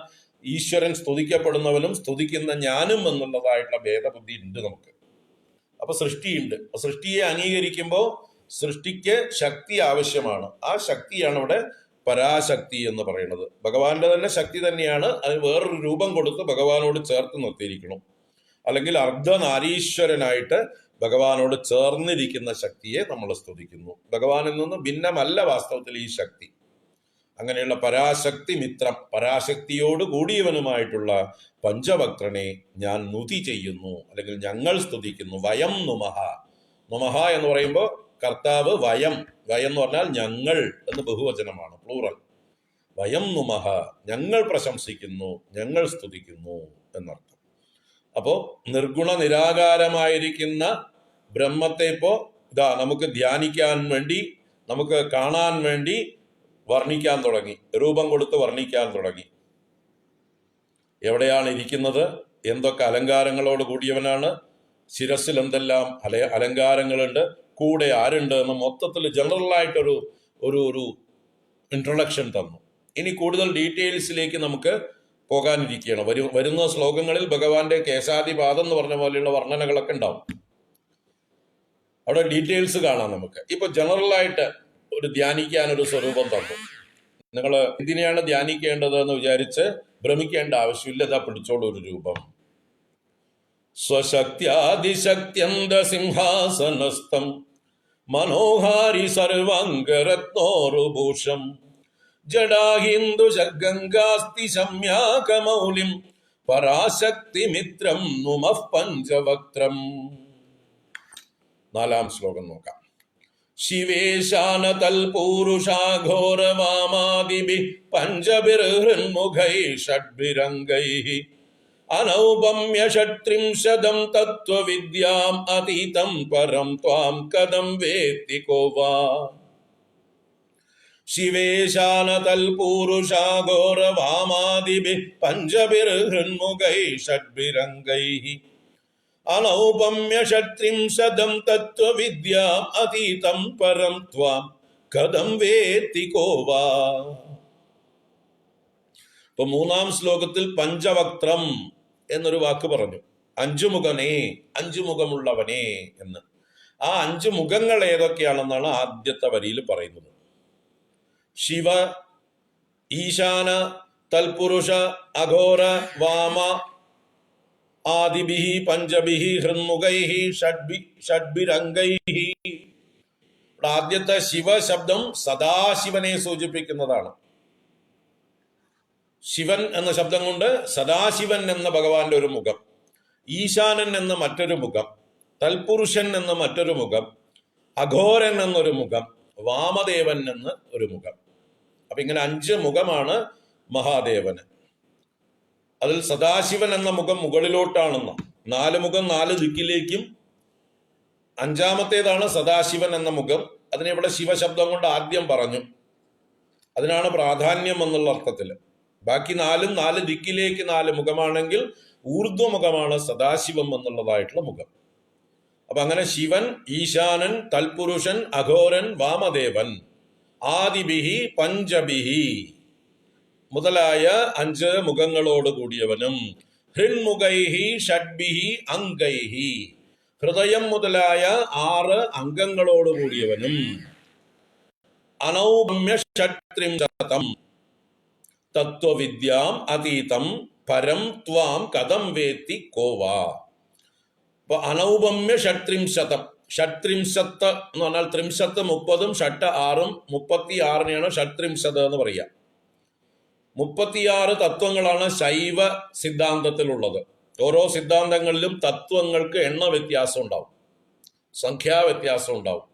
ഈശ്വരൻ സ്തുതിക്കപ്പെടുന്നവനും സ്തുതിക്കുന്ന ഞാനും എന്നുള്ളതായിട്ടുള്ള ഭേദബുദ്ധി ഉണ്ട് നമുക്ക്. അപ്പൊ സൃഷ്ടിയുണ്ട്. സൃഷ്ടിയെ അംഗീകരിക്കുമ്പോൾ സൃഷ്ടിക്ക് ശക്തി ആവശ്യമാണ്. ആ ശക്തിയാണ് ഇവിടെ പരാശക്തി എന്ന് പറയുന്നത്. ഭഗവാന്റെ തന്നെ ശക്തി തന്നെയാണ്, അതിന് വേറൊരു രൂപം കൊടുത്ത് ഭഗവാനോട് ചേർത്ത് നിർത്തിയിരിക്കണം. അല്ലെങ്കിൽ അർദ്ധനാരീശ്വരനായിട്ട് ഭഗവാനോട് ചേർന്നിരിക്കുന്ന ശക്തിയെ നമ്മൾ സ്തുതിക്കുന്നു. ഭഗവാനിൽ നിന്ന് ഭിന്നമല്ല വാസ്തവത്തിൽ ഈ ശക്തി. അങ്ങനെയുള്ള പരാശക്തി മിത്രം, പരാശക്തിയോട് കൂടിയവനുമായിട്ടുള്ള പഞ്ചവക്ത്രനെ ഞാൻ നുതി ചെയ്യുന്നു, അല്ലെങ്കിൽ ഞങ്ങൾ സ്തുതിക്കുന്നു. വയം നുമഹ. നുമഹ എന്ന് പറയുമ്പോൾ കർത്താവ് വയം, വയം എന്ന് പറഞ്ഞാൽ ഞങ്ങൾ എന്ന് ബഹുവചനമാണ്, പ്ലൂറൽ. വയം നുമഹ, ഞങ്ങൾ പ്രശംസിക്കുന്നു, ഞങ്ങൾ സ്തുതിക്കുന്നു എന്നർത്ഥം. അപ്പോ നിർഗുണ നിരാകാരമായിരിക്കുന്ന ബ്രഹ്മത്തെ ഇപ്പോ നമുക്ക് ധ്യാനിക്കാൻ വേണ്ടി, നമുക്ക് കാണാൻ വേണ്ടി വർണ്ണിക്കാൻ തുടങ്ങി, രൂപം കൊടുത്ത് വർണ്ണിക്കാൻ തുടങ്ങി. എവിടെയാണ് ഇരിക്കുന്നത്, എന്തൊക്കെ അലങ്കാരങ്ങളോട് കൂടിയവനാണ്, ശിരസിൽ എന്തെല്ലാം അലങ്കാരങ്ങളുണ്ട്, കൂടെ ആരുണ്ട് എന്ന് മൊത്തത്തിൽ ജനറലായിട്ടൊരു ഒരു ഇൻട്രൊഡക്ഷൻ തന്നു. ഇനി കൂടുതൽ ഡീറ്റെയിൽസിലേക്ക് നമുക്ക് പോകാനിരിക്കുകയാണ്. വരുന്ന ശ്ലോകങ്ങളിൽ ഭഗവാന്റെ കേശാദിപാദം എന്ന് പറഞ്ഞ പോലെയുള്ള വർണ്ണനകളൊക്കെ ഉണ്ടാവും. അവിടെ ഡീറ്റെയിൽസ് കാണാം നമുക്ക്. ഇപ്പൊ ജനറലായിട്ട് ഒരു ധ്യാനിക്കാൻ ഒരു സ്വരൂപം തന്നു. നിങ്ങൾ എന്തിനെയാണ് ധ്യാനിക്കേണ്ടത് എന്ന് വിചാരിച്ച് ഭ്രമിക്കേണ്ട ആവശ്യമില്ല. ഇതാ പിടിച്ചോളൂ ഒരു രൂപം. സ്വശക്തിയാദിശക്ത്യന്ത സിംഹാസനസ്ഥം മനോഹാരി സർവാംഗരത്നോരുഭൂഷം ജഡാഹിന്ദു ഗംഗാസ്തി ശമ്യാകമൗലിം പരാശക്തി മിത്രം നുമഃ പഞ്ചവക്ത്രം. 4-ാം ശ്ലോകം നോക്കാം. ശിവേശാനതൽപൂരുഷാഘോരവാമാദിഭിഃ പഞ്ചഭിർഹൃന്മുഖൈ ഷഡ്ഭിരംഗൈഃ അനൗപമ്യ ഷട്ത്രിംശദം തത്വവിദ്യാം അതീതം പരം ത്വാം കദം വേത്തി കോ വാ. ശിവേശാനതൽപൂരുഷാഘോരവാമാദിഭിഃ പഞ്ചഭിർഹൃന്മുഖൈ ഷഡ്ഭിരംഗൈഃ അനൗപമ്യ ഷട്ത്രിംശദം തത്വവിദ്യാം അതീതം പരം ത്വാം കദം വേത്തി കോ വാ. ഇപ്പൊ 3-ാം ശ്ലോകത്തിൽ പഞ്ചവക്ത്രം എന്നൊരു വാക്ക് പറഞ്ഞു. 5 മുഖനേ, 5 മുഖമുള്ളവനെ എന്ന്. ആ 5 മുഖങ്ങൾ ഏതൊക്കെയാണെന്നാണ് ആദ്യത്തെ വരിയിൽ പറയുന്നത്. ശിവ, ഈശാന, തൽപുരുഷ, അഘോര, വാമ ആദിഭിഃ പഞ്ചഭിഃ ഹൃന്മുഖൈഃ ഷഡ്ഭിരംഗൈഃ. ആദ്യത്തെ ശിവ ശബ്ദം സദാശിവനെ സൂചിപ്പിക്കുന്നതാണ്. ശിവൻ എന്ന ശബ്ദം കൊണ്ട് സദാശിവൻ എന്ന ഭഗവാന്റെ ഒരു മുഖം, ഈശാനൻ എന്ന മറ്റൊരു മുഖം, തൽപുരുഷൻ എന്ന മറ്റൊരു മുഖം, അഘോരൻ എന്നൊരു മുഖം, വാമദേവൻ എന്ന ഒരു മുഖം. അപ്പൊ ഇങ്ങനെ 5 മുഖമാണ് മഹാദേവന്. അതിൽ സദാശിവൻ എന്ന മുഖം മുകളിലോട്ടാണെന്ന്. 4 മുഖം 4 ദിക്കിലേക്കും. 5-ാമത്തേതാണ് സദാശിവൻ എന്ന മുഖം. അതിനെ ഇവിടെ ശിവശബ്ദം കൊണ്ട് ആദ്യം പറഞ്ഞു. അതിനാണ് പ്രാധാന്യം എന്നുള്ള അർത്ഥത്തിൽ. ബാക്കി 4-ഉം 4 ദിക്കിലേക്ക് 4 മുഖമാണെങ്കിൽ ഊർധ്വമുഖമാണ് സദാശിവം എന്നുള്ളതായിട്ടുള്ള മുഖം. അപ്പൊ അങ്ങനെ ശിവൻ, ഈശാനൻ, തൽപുരുഷൻ, അഘോരൻ, വാമദേവൻ, ആദിഭിഹി പഞ്ചഭിഹി മുതലായ 5 മുഖങ്ങളോട് കൂടിയവനും ഹൃന്മുഖൈഹി ഷഡ്ഭിഹി അംഗൈഹി, ഹൃദയം മുതലായ 6 അംഗങ്ങളോടുകൂടിയവനും അനൗപമ്യ ഷട്ത്രിംശതം തത്വവിദ്യാം അതീതം പരം ത്വാം കഥം വേത്തി കോവാ. അപ്പൊ അനൗപമ്യ ഷട്ത്രിംശതം, ഷട്ത്രിംശത്ത് എന്ന് പറഞ്ഞാൽ ത്രിംശത്ത് 30, ഷട്ട് 6, 36 ഷട്ത്രിംശത് എന്ന് പറയുക. 36 തത്വങ്ങളാണ് ശൈവ സിദ്ധാന്തത്തിലുള്ളത്. ഓരോ സിദ്ധാന്തങ്ങളിലും തത്വങ്ങൾക്ക് എണ്ണ വ്യത്യാസം ഉണ്ടാവും, സംഖ്യാ വ്യത്യാസം ഉണ്ടാവും.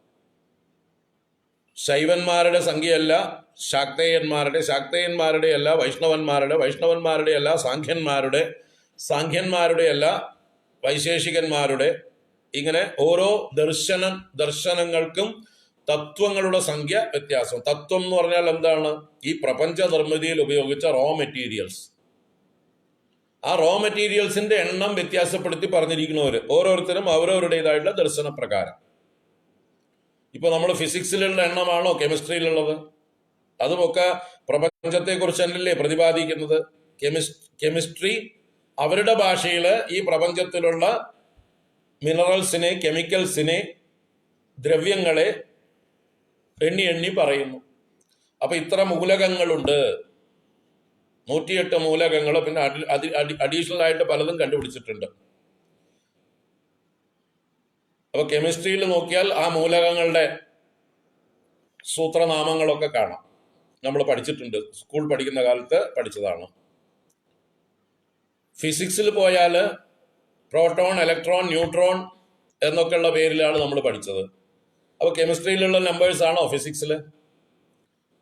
ശൈവന്മാരുടെ സംഖ്യയല്ല ശാക്തേയന്മാരുടെ, ശാക്തേയന്മാരുടെ അല്ല വൈഷ്ണവന്മാരുടെ, വൈഷ്ണവന്മാരുടെ അല്ല സാഖ്യന്മാരുടെ, സാഖ്യന്മാരുടെ അല്ല വൈശേഷികന്മാരുടെ. ഇങ്ങനെ ഓരോ ദർശനങ്ങൾക്കും തത്വങ്ങളുടെ സംഖ്യ വ്യത്യാസം. തത്വം എന്ന് പറഞ്ഞാൽ എന്താണ്? ഈ പ്രപഞ്ച നിർമ്മിതിയിൽ ഉപയോഗിച്ച റോ മെറ്റീരിയൽസ്. ആ റോ മെറ്റീരിയൽസിന്റെ എണ്ണം വ്യത്യാസപ്പെടുത്തി പറഞ്ഞിരിക്കുന്നവര് ഓരോരുത്തരും അവരവരുടേതായിട്ടുള്ള ദർശന പ്രകാരം. ഇപ്പൊ നമ്മൾ ഫിസിക്സിലുള്ള എണ്ണമാണോ കെമിസ്ട്രിയിലുള്ളത്? അതുമൊക്കെ പ്രപഞ്ചത്തെ കുറിച്ചല്ലേ പ്രതിപാദിക്കുന്നത്. കെമിസ്ട്രി അവരുടെ ഭാഷയിൽ ഈ പ്രപഞ്ചത്തിലുള്ള മിനറൽസിനെ, കെമിക്കൽസിനെ, ദ്രവ്യങ്ങളെ എണ്ണി എണ്ണി പറയുന്നു. അപ്പൊ ഇത്ര മൂലകങ്ങളുണ്ട്, 108 മൂലകങ്ങൾ, പിന്നെ അഡീഷണൽ ആയിട്ട് പലതും കണ്ടുപിടിച്ചിട്ടുണ്ട്. അപ്പൊ കെമിസ്ട്രിയിൽ നോക്കിയാൽ ആ മൂലകങ്ങളുടെ സൂത്രനാമങ്ങളൊക്കെ കാണാം. നമ്മൾ പഠിച്ചിട്ടുണ്ട്, സ്കൂൾ പഠിക്കുന്ന കാലത്ത് പഠിച്ചതാണ്. ഫിസിക്സിൽ പോയാൽ പ്രോട്ടോൺ, ഇലക്ട്രോൺ, ന്യൂട്രോൺ എന്നൊക്കെയുള്ള പേരിലാണ് നമ്മൾ പഠിച്ചത്. അപ്പൊ കെമിസ്ട്രിയിലുള്ള നമ്പേഴ്സ് ആണോ ഫിസിക്സിൽ?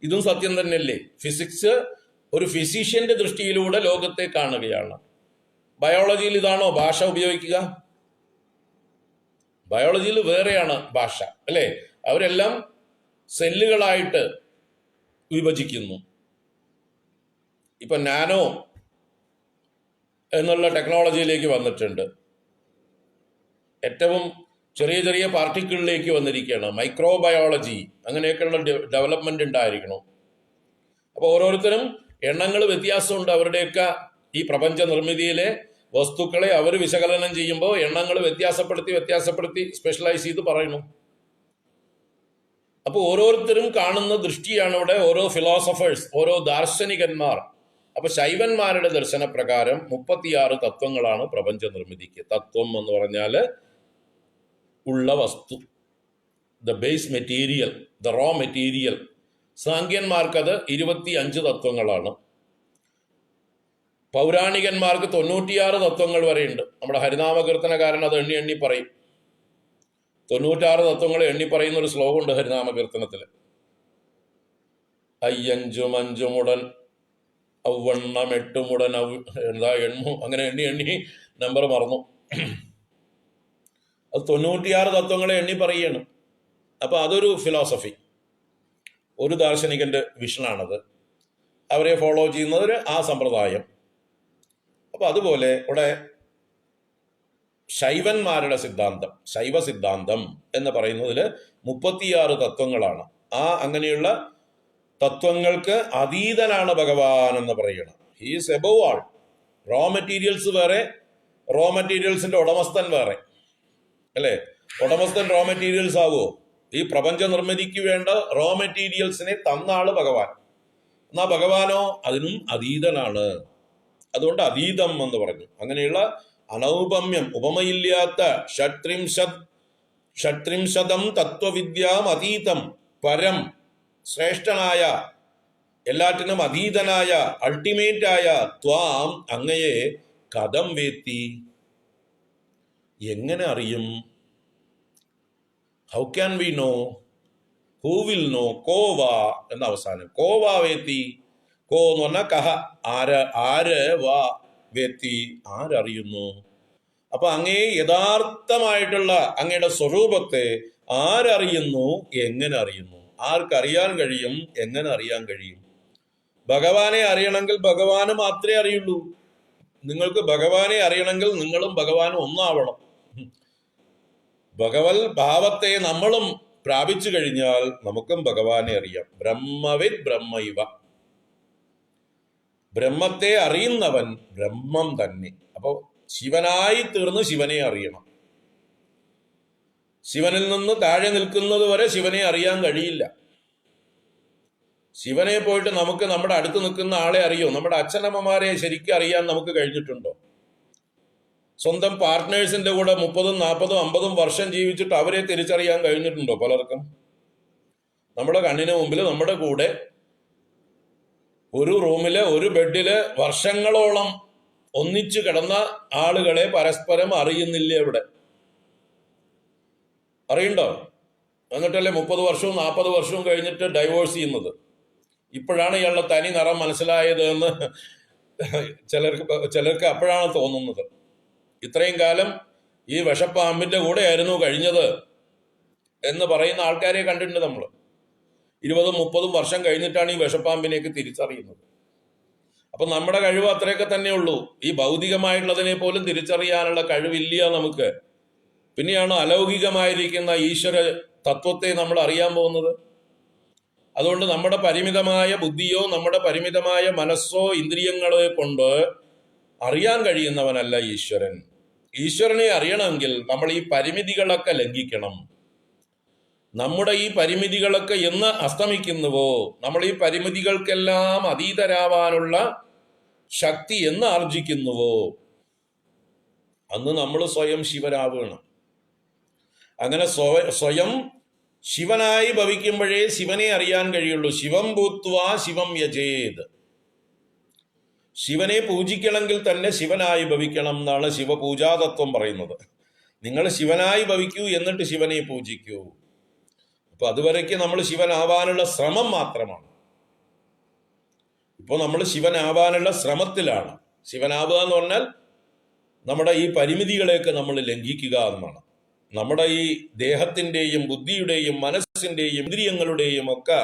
ഇതും സത്യം തന്നെയല്ലേ? ഫിസിക്സ് ഒരു ഫിസിഷ്യന്റെ ദൃഷ്ടിയിലൂടെ ലോകത്തെ കാണുകയാണ്. ബയോളജിയിൽ ഇതാണോ ഭാഷ ഉപയോഗിക്കുക? ബയോളജിയിൽ വേറെയാണ് ഭാഷ, അല്ലേ? അവരെല്ലാം സെല്ലുകളായിട്ട് വിഭജിക്കുന്നു. ഇപ്പൊ നാനോ എന്നുള്ള ടെക്നോളജിയിലേക്ക് വന്നിട്ടുണ്ട്. ഏറ്റവും ചെറിയ ചെറിയ പാർട്ടിക്കിളിലേക്ക് വന്നിരിക്കുകയാണ്. മൈക്രോബയോളജി, അങ്ങനെയൊക്കെയുള്ള ഡെവലപ്മെന്റ് ഉണ്ടായിരിക്കണം. അപ്പോൾ ഓരോരുത്തരും എണ്ണങ്ങൾ വ്യത്യാസമുണ്ട്. അവരുടെയൊക്കെ ഈ പ്രപഞ്ച നിർമ്മിതിയിലെ വസ്തുക്കളെ അവർ വിശകലനം ചെയ്യുമ്പോൾ എണ്ണങ്ങൾ വ്യത്യാസപ്പെടുത്തി സ്പെഷ്യലൈസ് ചെയ്ത് പറയുന്നു. അപ്പോൾ ഓരോരുത്തരും കാണുന്ന ദൃഷ്ടിയാണ് ഇവിടെ. ഓരോ ഫിലോസഫേഴ്സ്, ഓരോ ദാർശനികന്മാർ. അപ്പൊ ശൈവന്മാരുടെ ദർശനപ്രകാരം 36 തത്വങ്ങളാണ് പ്രപഞ്ച നിർമ്മിതിക്ക്. തത്വം എന്ന് പറഞ്ഞാൽ ഉള്ള വസ്തു, the base material, the raw material. സാഖ്യന്മാർക്കത് 25 തത്വങ്ങളാണ്. പൗരാണികന്മാർക്ക് 96 തത്വങ്ങൾ വരെയുണ്ട്. നമ്മുടെ ഹരിനാമകീർത്തനകാരൻ അത് എണ്ണി എണ്ണി പറയും. 96 തത്വങ്ങൾ എണ്ണി പറയുന്ന ഒരു ശ്ലോകമുണ്ട് ഹരിനാമകീർത്തനത്തിൽ. അയ്യഞ്ചുമഞ്ചുമുടൻ ഔവണ്ണം എട്ടുമുടൻ എന്താ എണ്ണു, അങ്ങനെ എണ്ണി എണ്ണി നമ്പർ മറന്നു. അത് 96 തത്വങ്ങളെ എണ്ണി പറയുകയാണ്. അപ്പൊ അതൊരു ഫിലോസഫി, ഒരു ദാർശനികന്റെ വിഷനാണത്. അവരെ ഫോളോ ചെയ്യുന്നവര് ആ സമ്പ്രദായം. അപ്പൊ അതുപോലെ ഇവിടെ ശൈവന്മാരുടെ സിദ്ധാന്തം, ശൈവ സിദ്ധാന്തം എന്ന് പറയുന്നതിൽ 36 തത്വങ്ങളാണ്. അങ്ങനെയുള്ള തത്വങ്ങൾക്ക് അതീതനാണ് ഭഗവാൻ എന്ന് പറയണം. ഹീസ് എബവ് ആൾ. റോ മെറ്റീരിയൽസ് വേറെ, റോ മെറ്റീരിയൽസിന്റെ ഉടമസ്ഥൻ വേറെ, അല്ലേ? ഉടമസ്ഥൻ റോ മെറ്റീരിയൽസ് ആവുമോ? ഈ പ്രപഞ്ച നിർമ്മിതിക്ക് വേണ്ട റോ മെറ്റീരിയൽസിനെ തന്ന ആള് ഭഗവാൻ. എന്നാ ഭഗവാനോ അതിനും അതീതനാണ്. അതുകൊണ്ട് അതീതം എന്ന് പറഞ്ഞു. അങ്ങനെയുള്ള അനൗപമ്യം, ഉപമയില്ലാത്ത ഷട്ത്രിംശതം തത്വവിദ്യാം അതീതം പരം, ശ്രേഷ്ഠനായ, എല്ലാറ്റിനും അതീതനായ, അൾട്ടിമേറ്റ് ആയ ത്വാം, അങ്ങയെ കഥം വേത്തി, എങ്ങനെ അറിയും? How can we know? Who will know? കോവാ എന്ന അവസാനം. കോവാ വേത്തി. കോ എന്ന് പറഞ്ഞാൽ കഹ, ആര് വാ വേത്തി, ആരറിയുന്നു? അപ്പൊ അങ്ങേ യഥാർത്ഥമായിട്ടുള്ള അങ്ങയുടെ സ്വരൂപത്തെ ആരറിയുന്നു? എങ്ങനെ അറിയുന്നു? ആർക്കറിയാൻ കഴിയും? എങ്ങനെ അറിയാൻ കഴിയും? ഭഗവാനെ അറിയണമെങ്കിൽ ഭഗവാന് മാത്രമേ അറിയുള്ളൂ. നിങ്ങൾക്ക് ഭഗവാനെ അറിയണമെങ്കിൽ നിങ്ങളും ഭഗവാനും ഒന്നാവണം. ഭഗവത് ഭാവത്തെ നമ്മളും പ്രാപിച്ചു കഴിഞ്ഞാൽ നമുക്കും ഭഗവാനെ അറിയാം. ബ്രഹ്മവിദ് ബ്രഹ്മൈവ. ബ്രഹ്മത്തെ അറിയുന്നവൻ ബ്രഹ്മം തന്നെ. അപ്പോൾ ശിവനായി തീർന്ന് ശിവനെ അറിയണം. ശിവനിൽ നിന്ന് താഴെ നിൽക്കുന്നത് വരെ ശിവനെ അറിയാൻ കഴിയില്ല. ശിവനെ പോയിട്ട് നമുക്ക് നമ്മുടെ അടുത്ത് നിൽക്കുന്ന ആളെ അറിയോ? നമ്മുടെ അച്ഛനമ്മമാരെ ശരിക്കും അറിയാൻ നമുക്ക് കഴിഞ്ഞിട്ടുണ്ടോ? സ്വന്തം പാർട്ട്നേഴ്സിന്റെ കൂടെ 30, 40, 50 വർഷം ജീവിച്ചിട്ട് അവരെ തിരിച്ചറിയാൻ കഴിഞ്ഞിട്ടുണ്ടോ പലർക്കും? നമ്മുടെ കണ്ണിന് മുമ്പിൽ നമ്മുടെ കൂടെ ഒരു റൂമില് ഒരു ബെഡില് വർഷങ്ങളോളം ഒന്നിച്ചു കിടന്ന ആളുകളെ പരസ്പരം അറിയുന്നില്ല. ഇവിടെ അറിയണ്ടോ? എന്നിട്ടല്ലേ 30 വർഷവും 40 വർഷവും കഴിഞ്ഞിട്ട് ഡൈവോഴ്സ് ചെയ്യുന്നത്. ഇപ്പോഴാണ് ഇയാളുടെ തനി നിറം മനസ്സിലായത് എന്ന് ചിലർക്ക് അപ്പോഴാണ് തോന്നുന്നത്. ഇത്രയും കാലം ഈ വിഷപ്പാമ്പിന്റെ കൂടെ ആയിരുന്നു കഴിഞ്ഞത് എന്ന് പറയുന്ന ആൾക്കാരെ കണ്ടിട്ടുണ്ട് നമ്മൾ. 20, 30 വർഷം കഴിഞ്ഞിട്ടാണ് ഈ വിഷപ്പാമ്പിനെയൊക്കെ തിരിച്ചറിയുന്നത്. അപ്പൊ നമ്മുടെ കഴിവ് അത്രയൊക്കെ തന്നെ ഉള്ളൂ. ഈ ഭൗതികമായിട്ടുള്ളതിനെ പോലും തിരിച്ചറിയാനുള്ള കഴിവില്ല നമുക്ക്. പിന്നെയാണ് അലൗകികമായിരിക്കുന്ന ഈശ്വര തത്വത്തെ നമ്മൾ അറിയാൻ പോകുന്നത്. അതുകൊണ്ട് നമ്മുടെ പരിമിതമായ ബുദ്ധിയോ നമ്മുടെ പരിമിതമായ മനസ്സോ ഇന്ദ്രിയങ്ങളെ കൊണ്ട് അറിയാൻ കഴിയുന്നവനല്ല ഈശ്വരൻ. ഈശ്വരനെ അറിയണമെങ്കിൽ നമ്മൾ ഈ പരിമിതികളൊക്കെ ലംഘിക്കണം. നമ്മുടെ ഈ പരിമിതികളൊക്കെ എന്ന് അസ്തമിക്കുന്നുവോ, നമ്മൾ ഈ പരിമിതികൾക്കെല്ലാം അതീതരാവാനുള്ള ശക്തി എന്ന് ആർജിക്കുന്നുവോ, അന്ന് നമ്മൾ സ്വയം ശിവരാവുകയാണ്. അങ്ങനെ സ്വയം ശിവനായി ഭവിക്കുമ്പോഴേ ശിവനെ അറിയാൻ കഴിയുള്ളൂ. ശിവം ഭൂത്വാ ശിവം യജേത്. ശിവനെ പൂജിക്കണമെങ്കിൽ തന്നെ ശിവനായി ഭവിക്കണം എന്നാണ് ശിവപൂജാതത്വം പറയുന്നത്. നിങ്ങൾ ശിവനായി ഭവിക്കൂ, എന്നിട്ട് ശിവനെ പൂജിക്കൂ. അപ്പൊ അതുവരയ്ക്ക് നമ്മൾ ശിവനാവാനുള്ള ശ്രമം മാത്രമാണ്. ഇപ്പോൾ നമ്മൾ ശിവനാവാനുള്ള ശ്രമത്തിലാണ്. ശിവനാവുക എന്ന് പറഞ്ഞാൽ നമ്മുടെ ഈ പരിമിതികളെയൊക്കെ നമ്മൾ ലംഘിക്കുക എന്നാണ്. നമ്മുടെ ഈ ദേഹത്തിൻ്റെയും ബുദ്ധിയുടെയും മനസ്സിൻ്റെയും ഇന്ദ്രിയങ്ങളുടെയും ഒക്കെ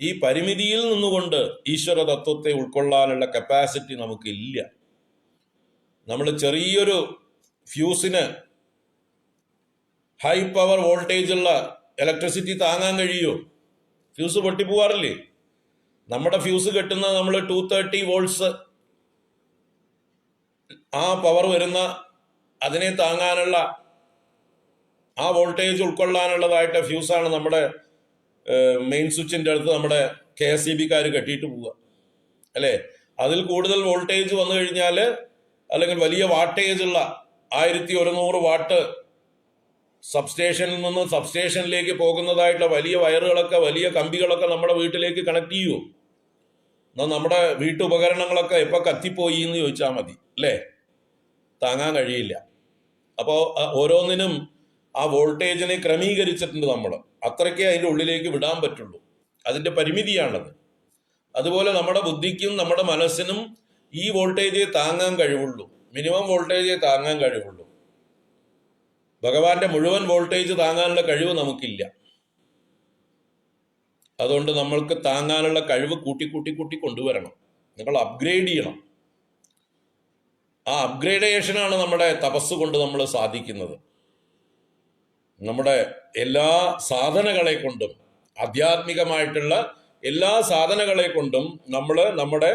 ഈ പരിമിതിയിൽ നിന്നുകൊണ്ട് ഈശ്വര തത്വത്തെ ഉൾക്കൊള്ളാനുള്ള കപ്പാസിറ്റി നമുക്കില്ല. നമ്മൾ ചെറിയൊരു ഫ്യൂസിന് ഹൈ പവർ വോൾട്ടേജ് ഉള്ള ഇലക്ട്രിസിറ്റി താങ്ങാൻ കഴിയുമോ? ഫ്യൂസ് പൊട്ടിപ്പോവാറില്ലേ? നമ്മുടെ ഫ്യൂസ് കെട്ടുന്നത് നമ്മൾ 230 വോൾട്ട്സ് ആ പവർ വരുന്ന അതിനെ താങ്ങാനുള്ള ആ വോൾട്ടേജ് ഉൾക്കൊള്ളാനുള്ളതായിട്ട് ഫ്യൂസാണ് നമ്മുടെ മെയിൻ സ്വിച്ചിൻ്റെ അടുത്ത് നമ്മുടെ KSEB-ക്കാർ കെട്ടിയിട്ട് പോവുക അല്ലേ. അതിൽ കൂടുതൽ വോൾട്ടേജ് വന്നു കഴിഞ്ഞാൽ, അല്ലെങ്കിൽ വലിയ വാട്ടേജ് ഉള്ള 1100 വാട്ട് സബ്സ്റ്റേഷനിൽ നിന്ന് സബ്സ്റ്റേഷനിലേക്ക് പോകുന്നതായിട്ടുള്ള വലിയ വയറുകളൊക്കെ വലിയ കമ്പികളൊക്കെ നമ്മുടെ വീട്ടിലേക്ക് കണക്ട് ചെയ്യുമോ? എന്നാൽ നമ്മുടെ വീട്ടുപകരണങ്ങളൊക്കെ എപ്പോൾ കത്തിപ്പോയി എന്ന് ചോദിച്ചാൽ മതി അല്ലേ. താങ്ങാൻ കഴിയില്ല. അപ്പോൾ ഓരോന്നിനും ആ വോൾട്ടേജിനെ ക്രമീകരിച്ചിട്ടുണ്ട് നമ്മൾ. അത്രയ്ക്കേ അതിൻ്റെ ഉള്ളിലേക്ക് വിടാൻ പറ്റുള്ളൂ. അതിൻ്റെ പരിമിതിയാണത്. അതുപോലെ നമ്മുടെ ബുദ്ധിക്കും നമ്മുടെ മനസ്സിനും ഈ വോൾട്ടേജെ താങ്ങാൻ കഴിവുള്ളൂ. മിനിമം വോൾട്ടേജെ താങ്ങാൻ കഴിവുള്ളൂ. ഭഗവാന്റെ മുഴുവൻ വോൾട്ടേജ് താങ്ങാനുള്ള കഴിവ് നമുക്കില്ല. അതുകൊണ്ട് നമ്മൾക്ക് താങ്ങാനുള്ള കഴിവ് കൂട്ടി കൊണ്ടുവരണം. നിങ്ങൾ അപ്ഗ്രേഡ് ചെയ്യണം. ആ അപ്ഗ്രേഡേഷനാണ് നമ്മുടെ തപസ് കൊണ്ട് നമ്മൾ സാധിക്കുന്നത്. നമ്മുടെ എല്ലാ സാധനകളെ കൊണ്ടും, ആധ്യാത്മികമായിട്ടുള്ള എല്ലാ സാധനങ്ങളെ കൊണ്ടും നമ്മൾ നമ്മുടെ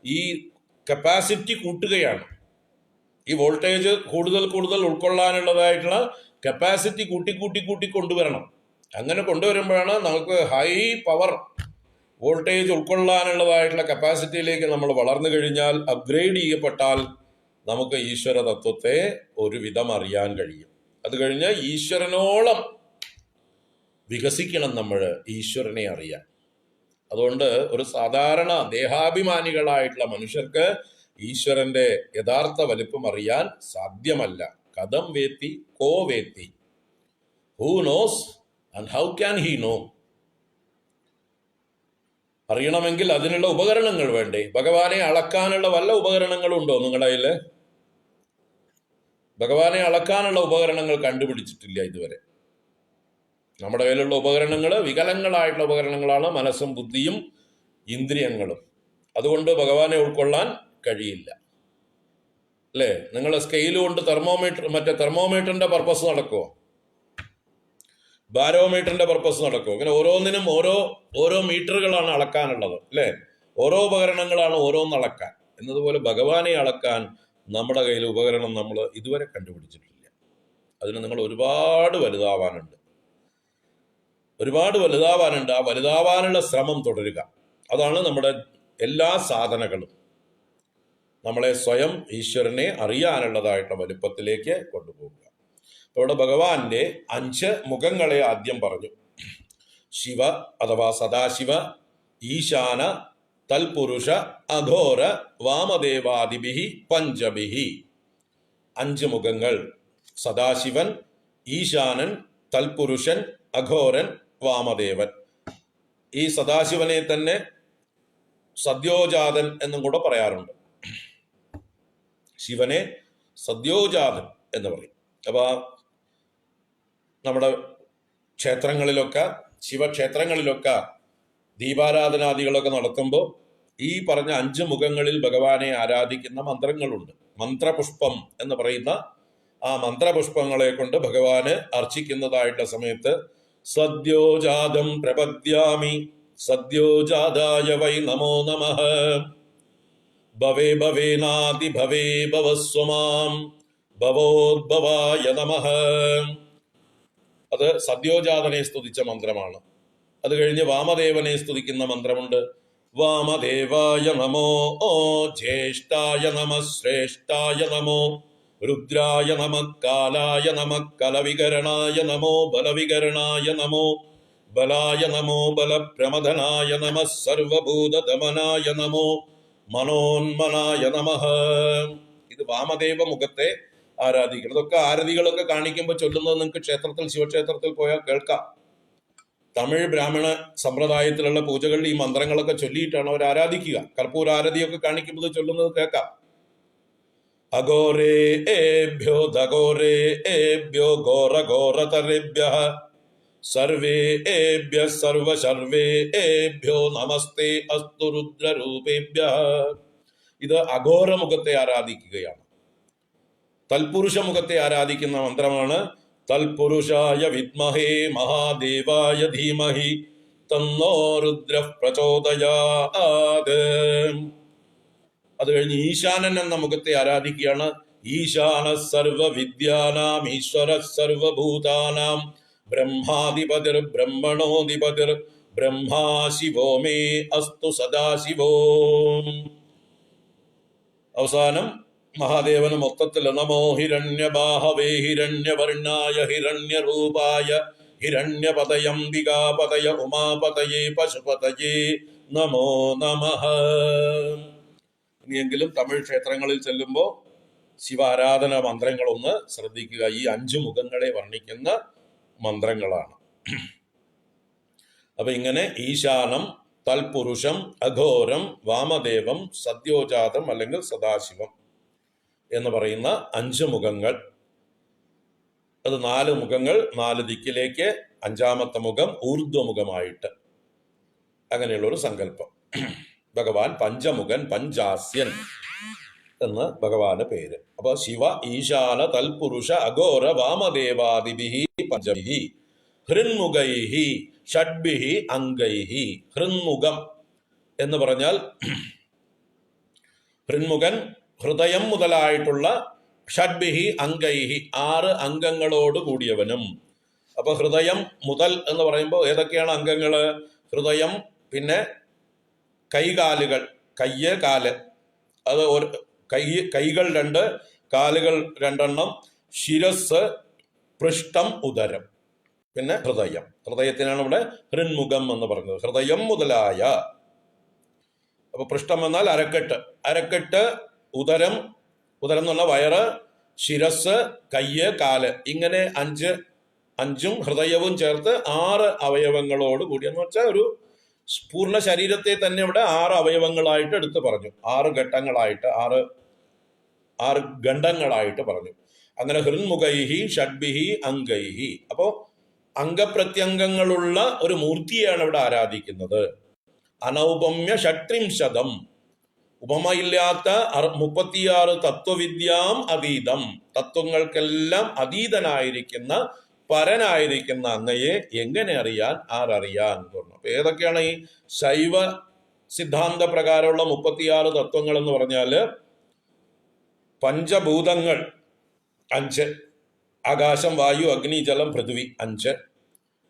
ഈ കപ്പാസിറ്റി കൂട്ടുകയാണ്. ഈ വോൾട്ടേജ് കൂടുതൽ ഉൾക്കൊള്ളാനുള്ളതായിട്ടുള്ള കപ്പാസിറ്റി കൂട്ടി കൊണ്ടുവരണം. അങ്ങനെ കൊണ്ടുവരുമ്പോഴാണ് നമുക്ക് ഹൈ പവർ വോൾട്ടേജ് ഉൾക്കൊള്ളാനുള്ളതായിട്ടുള്ള കപ്പാസിറ്റിയിലേക്ക് നമ്മൾ വളർന്നു കഴിഞ്ഞാൽ, അപ്ഗ്രേഡ് ചെയ്യപ്പെട്ടാൽ നമുക്ക് ഈശ്വര തത്വത്തെ ഒരുവിധം അറിയാൻ കഴിയും. അത് കഴിഞ്ഞ് ഈശ്വരനോളം വികസിക്കണം നമ്മൾ ഈശ്വരനെ അറിയാൻ. അതുകൊണ്ട് ഒരു സാധാരണ ദേഹാഭിമാനികളായിട്ടുള്ള മനുഷ്യർക്ക് ഈശ്വരന്റെ യഥാർത്ഥ വലിപ്പം അറിയാൻ സാധ്യമല്ല. കഥം വേത്തി കോ വേത്തി, who knows and how can he know. അറിയണമെങ്കിൽ അതിനുള്ള ഉപകരണങ്ങൾ വേണ്ടേ? ഭഗവാനെ അളക്കാനുള്ള വല്ല ഉപകരണങ്ങളും ഉണ്ടോ നിങ്ങളുടെ കയ്യിൽ? ഭഗവാനെ അളക്കാനുള്ള ഉപകരണങ്ങൾ കണ്ടുപിടിച്ചിട്ടില്ല ഇതുവരെ. നമ്മുടെ കയ്യിലുള്ള ഉപകരണങ്ങൾ വികലങ്ങളായിട്ടുള്ള ഉപകരണങ്ങളാണ്, മനസ്സും ബുദ്ധിയും ഇന്ദ്രിയങ്ങളും. അതുകൊണ്ട് ഭഗവാനെ ഉൾക്കൊള്ളാൻ കഴിയില്ല അല്ലേ. നിങ്ങൾ സ്കെയിൽ കൊണ്ട് തെർമോമീറ്ററിന്റെ പർപ്പസ് നടക്കുമോ? ബാരോമീറ്ററിന്റെ പർപ്പസ് നടക്കുമോ? അങ്ങനെ ഓരോന്നിനും ഓരോ മീറ്ററുകളാണ് അളക്കാനുള്ളത് അല്ലേ. ഓരോ ഉപകരണങ്ങളാണ് ഓരോന്നളക്കാൻ. എന്നതുപോലെ ഭഗവാനെ അളക്കാൻ നമ്മുടെ കയ്യിൽ ഉപകരണം നമ്മൾ ഇതുവരെ കണ്ടുപിടിച്ചിട്ടില്ല. അതിന് നിങ്ങൾ ഒരുപാട് വലുതാവാനുണ്ട്. ആ വലുതാവാനുള്ള ശ്രമം തുടരുക. അതാണ് നമ്മുടെ എല്ലാ സാധനകളും നമ്മളെ സ്വയം ഈശ്വരനെ അറിയാനുള്ളതായിട്ടുള്ള വലുപ്പത്തിലേക്ക് കൊണ്ടുപോകുക. ഇവിടെ ഭഗവാന്റെ 5 മുഖങ്ങളെ ആദ്യം പറഞ്ഞു. ശിവ അഥവാ സദാശിവ, ഈശാന, തൽപുരുഷ, അഘോര, വാമദേവാദിഭിഹി പഞ്ചഭിഹി. 5 മുഖങ്ങൾ: സദാശിവൻ, ഈശാനൻ, തൽപുരുഷൻ, അഘോരൻ, വാമദേവൻ. ഈ സദാശിവനെ തന്നെ സദ്യോജാതൻ എന്നും കൂടെ പറയാറുണ്ട്. ശിവനെ സദ്യോജാതൻ എന്ന് പറയും. അപ്പൊ നമ്മുടെ ക്ഷേത്രങ്ങളിലൊക്കെ, ശിവക്ഷേത്രങ്ങളിലൊക്കെ ദീപാരാധനാദികളൊക്കെ നടത്തുമ്പോൾ ഈ പറഞ്ഞ 5 മുഖങ്ങളിൽ ഭഗവാനെ ആരാധിക്കുന്ന മന്ത്രങ്ങളുണ്ട്. മന്ത്രപുഷ്പം എന്ന് പറയുന്ന ആ മന്ത്രപുഷ്പങ്ങളെ കൊണ്ട് ഭഗവാന് അർച്ചിക്കുന്നതായിട്ടുള്ള സമയത്ത് സദ്യോജാതം പ്രപദ്യാമി സദ്യോജാതായ വൈ നമോ നമഃ, ഭവേ ഭവേനാതി ഭവേ ഭവസ്വമാം ഭവോദ്ഭവായ നമഃ. അത് സദ്യോജാതനെ സ്തുതിച്ച മന്ത്രമാണ്. അത് കഴിഞ്ഞ് വാമദേവനെ സ്തുതിക്കുന്ന മന്ത്രമുണ്ട്. വാമദേവായ നമോ ജ്യേഷ്ഠായ നമ ശ്രേഷ്ഠായ നമോ രുദ്രായ നമ കാലായ നമ കലവികരണായ നമോ ബലവികരണായ നമോ ബലായ നമോ ബലപ്രമദനായ നമ സർവഭൂതദമനായ നമോ മനോന്മനായ നമഃ. ഇത് വാമദേവ മുഖത്തെ ആരാധിക്കണം. ഇതൊക്കെ ആരതികളൊക്കെ കാണിക്കുമ്പോൾ ചൊല്ലുന്നത് നിങ്ങൾക്ക് ക്ഷേത്രത്തിൽ, ശിവക്ഷേത്രത്തിൽ പോയാൽ കേൾക്കാം. തമിഴ് ബ്രാഹ്മണ സമ്പ്രദായത്തിലുള്ള പൂജകളിൽ ഈ മന്ത്രങ്ങളൊക്കെ ചൊല്ലിയിട്ടാണ് അവർ ആരാധിക്കുക. കർപ്പൂര ആരതിയൊക്കെ കാണിക്കുമ്പോൾ ചൊല്ലുന്നത് കേൾക്കാം. അഘോരേഭ്യോ ദഘോരേഭ്യോ ഘോര ഘോരതരേഭ്യഃ സർവേഭ്യ സർവശർവേഭ്യോ നമസ്തേ അസ്തു രുദ്രരൂപേഭ്യഃ. ഇത് അഘോരമുഖത്തെ ആരാധിക്കുകയാണ്. തൽപുരുഷ മുഖത്തെ ആരാധിക്കുന്ന മന്ത്രമാണ് തൽപുരുഷായ വിദ്മഹേ മഹാദേവായ ധീമഹി തന്നോ രുദ്ര പ്രചോദയാത്. അത് കഴിഞ്ഞ് ഈശാനൻ എന്ന മുഖത്തെ ആരാധിക്കുകയാണ്. ഈശാന സർവവിദ്യാനാം ഈശ്വര സർവഭൂതാനാം ബ്രഹ്മാധിപതിർ ബ്രഹ്മണോധിപതിർ ബ്രഹ്മാ ശിവോ മേ അസ്തു സദാശിവോ. അവസാനം മഹാദേവന് മൊത്തത്തിൽ നമോ ഹിരണ്യബാഹവേ ഹിരണ്യവർണായ ഹിരണ്യരൂപായ ഹിരണ്യപതയംബികാപതയ ഉമാപതയേ പശുപതയേ നമോ നമഃ. ഇനിയെങ്കിലും തമിഴ് ക്ഷേത്രങ്ങളിൽ ചെല്ലുമ്പോൾ ശിവാരാധന മന്ത്രങ്ങളൊന്ന് ശ്രദ്ധിക്കുക. ഈ 5 മുഖങ്ങളെ വർണ്ണിക്കുന്ന മന്ത്രങ്ങളാണ്. അപ്പൊ ഇങ്ങനെ ഈശാനം, തൽപുരുഷം, അഘോരം, വാമദേവം, സദ്യോജാതം അല്ലെങ്കിൽ സദാശിവം എന്ന് പറയുന്ന 5 മുഖങ്ങൾ. അത് 4 മുഖങ്ങൾ 4 ദിക്കിലേക്ക്, 5ാമത്തെ മുഖം ഊർധ്വമുഖമായിട്ട്, അങ്ങനെയുള്ളൊരു സങ്കല്പം. ഭഗവാൻ പഞ്ചമുഖൻ, പഞ്ചാസ്യൻ എന്ന് ഭഗവാന്റെ പേര്. അപ്പൊ ശിവ, ഈശാന, തൽപുരുഷ, അഘോര, വാമദേവാദിഭിഹി പഞ്ചഭിഹി ഹൃന്മുഖൈഹി ഷഡ്ഭിഹി അംഗൈഹി. ഹൃന്മുഖം എന്ന് പറഞ്ഞാൽ ഹൃന്മുഖൻ ഹൃദയം മുതലായിട്ടുള്ള, ഷഡ്ഭിഹി അംഗൈഹി 6 അംഗങ്ങളോട് കൂടിയവനും. അപ്പൊ ഹൃദയം മുതൽ എന്ന് പറയുമ്പോൾ ഏതൊക്കെയാണ് അംഗങ്ങള്? ഹൃദയം, പിന്നെ കൈകാലുകൾ, കയ്യ് കാല്, അത് കൈകൾ 2, കാലുകൾ 2, ശിരസ്, പൃഷ്ഠം, ഉദരം, പിന്നെ ഹൃദയം. ഹൃദയത്തിനാണ് ഇവിടെ ഹൃന്മുഖം എന്ന് പറഞ്ഞത്. ഹൃദയം മുതലായ. അപ്പൊ പൃഷ്ഠം എന്നാൽ അരക്കെട്ട്, ഉദരം എന്ന് പറഞ്ഞാൽ വയറ്, ശിരസ്, കയ്യ്, കാല്, ഇങ്ങനെ 5 ഹൃദയവും ചേർത്ത് 6 അവയവങ്ങളോട് കൂടി, എന്ന് വെച്ചാൽ ഒരു പൂർണ്ണ ശരീരത്തെ തന്നെ ഇവിടെ 6 അവയവങ്ങളായിട്ട് എടുത്തു പറഞ്ഞു. 6 ഘട്ടങ്ങളായിട്ട്, 6 ഖണ്ഡങ്ങളായിട്ട് പറഞ്ഞു. അങ്ങനെ ഹൃന്മുഖൈഹി ഷഡ്ഭിഹി അംഗൈഹി. അപ്പോ അംഗപ്രത്യംഗങ്ങളുള്ള ഒരു മൂർത്തിയാണ് ഇവിടെ ആരാധിക്കുന്നത്. അനൗപമ്യ ഷട്രിംശതം, ഉപമയില്ലാത്ത 36 തത്വവിദ്യാം അതീതം, തത്വങ്ങൾക്കെല്ലാം അതീതനായിരിക്കുന്ന, പരനായിരിക്കുന്ന അങ്ങയെ എങ്ങനെ അറിയാൻ, ആരറിയാൻ എന്ന് പറഞ്ഞു. അപ്പൊ ഏതൊക്കെയാണ് ഈ ശൈവ സിദ്ധാന്ത പ്രകാരമുള്ള 36 തത്വങ്ങൾ എന്ന് പറഞ്ഞാൽ പഞ്ചഭൂതങ്ങൾ 5, ആകാശം, വായു, അഗ്നി, ജലം, പൃഥ്വി 5,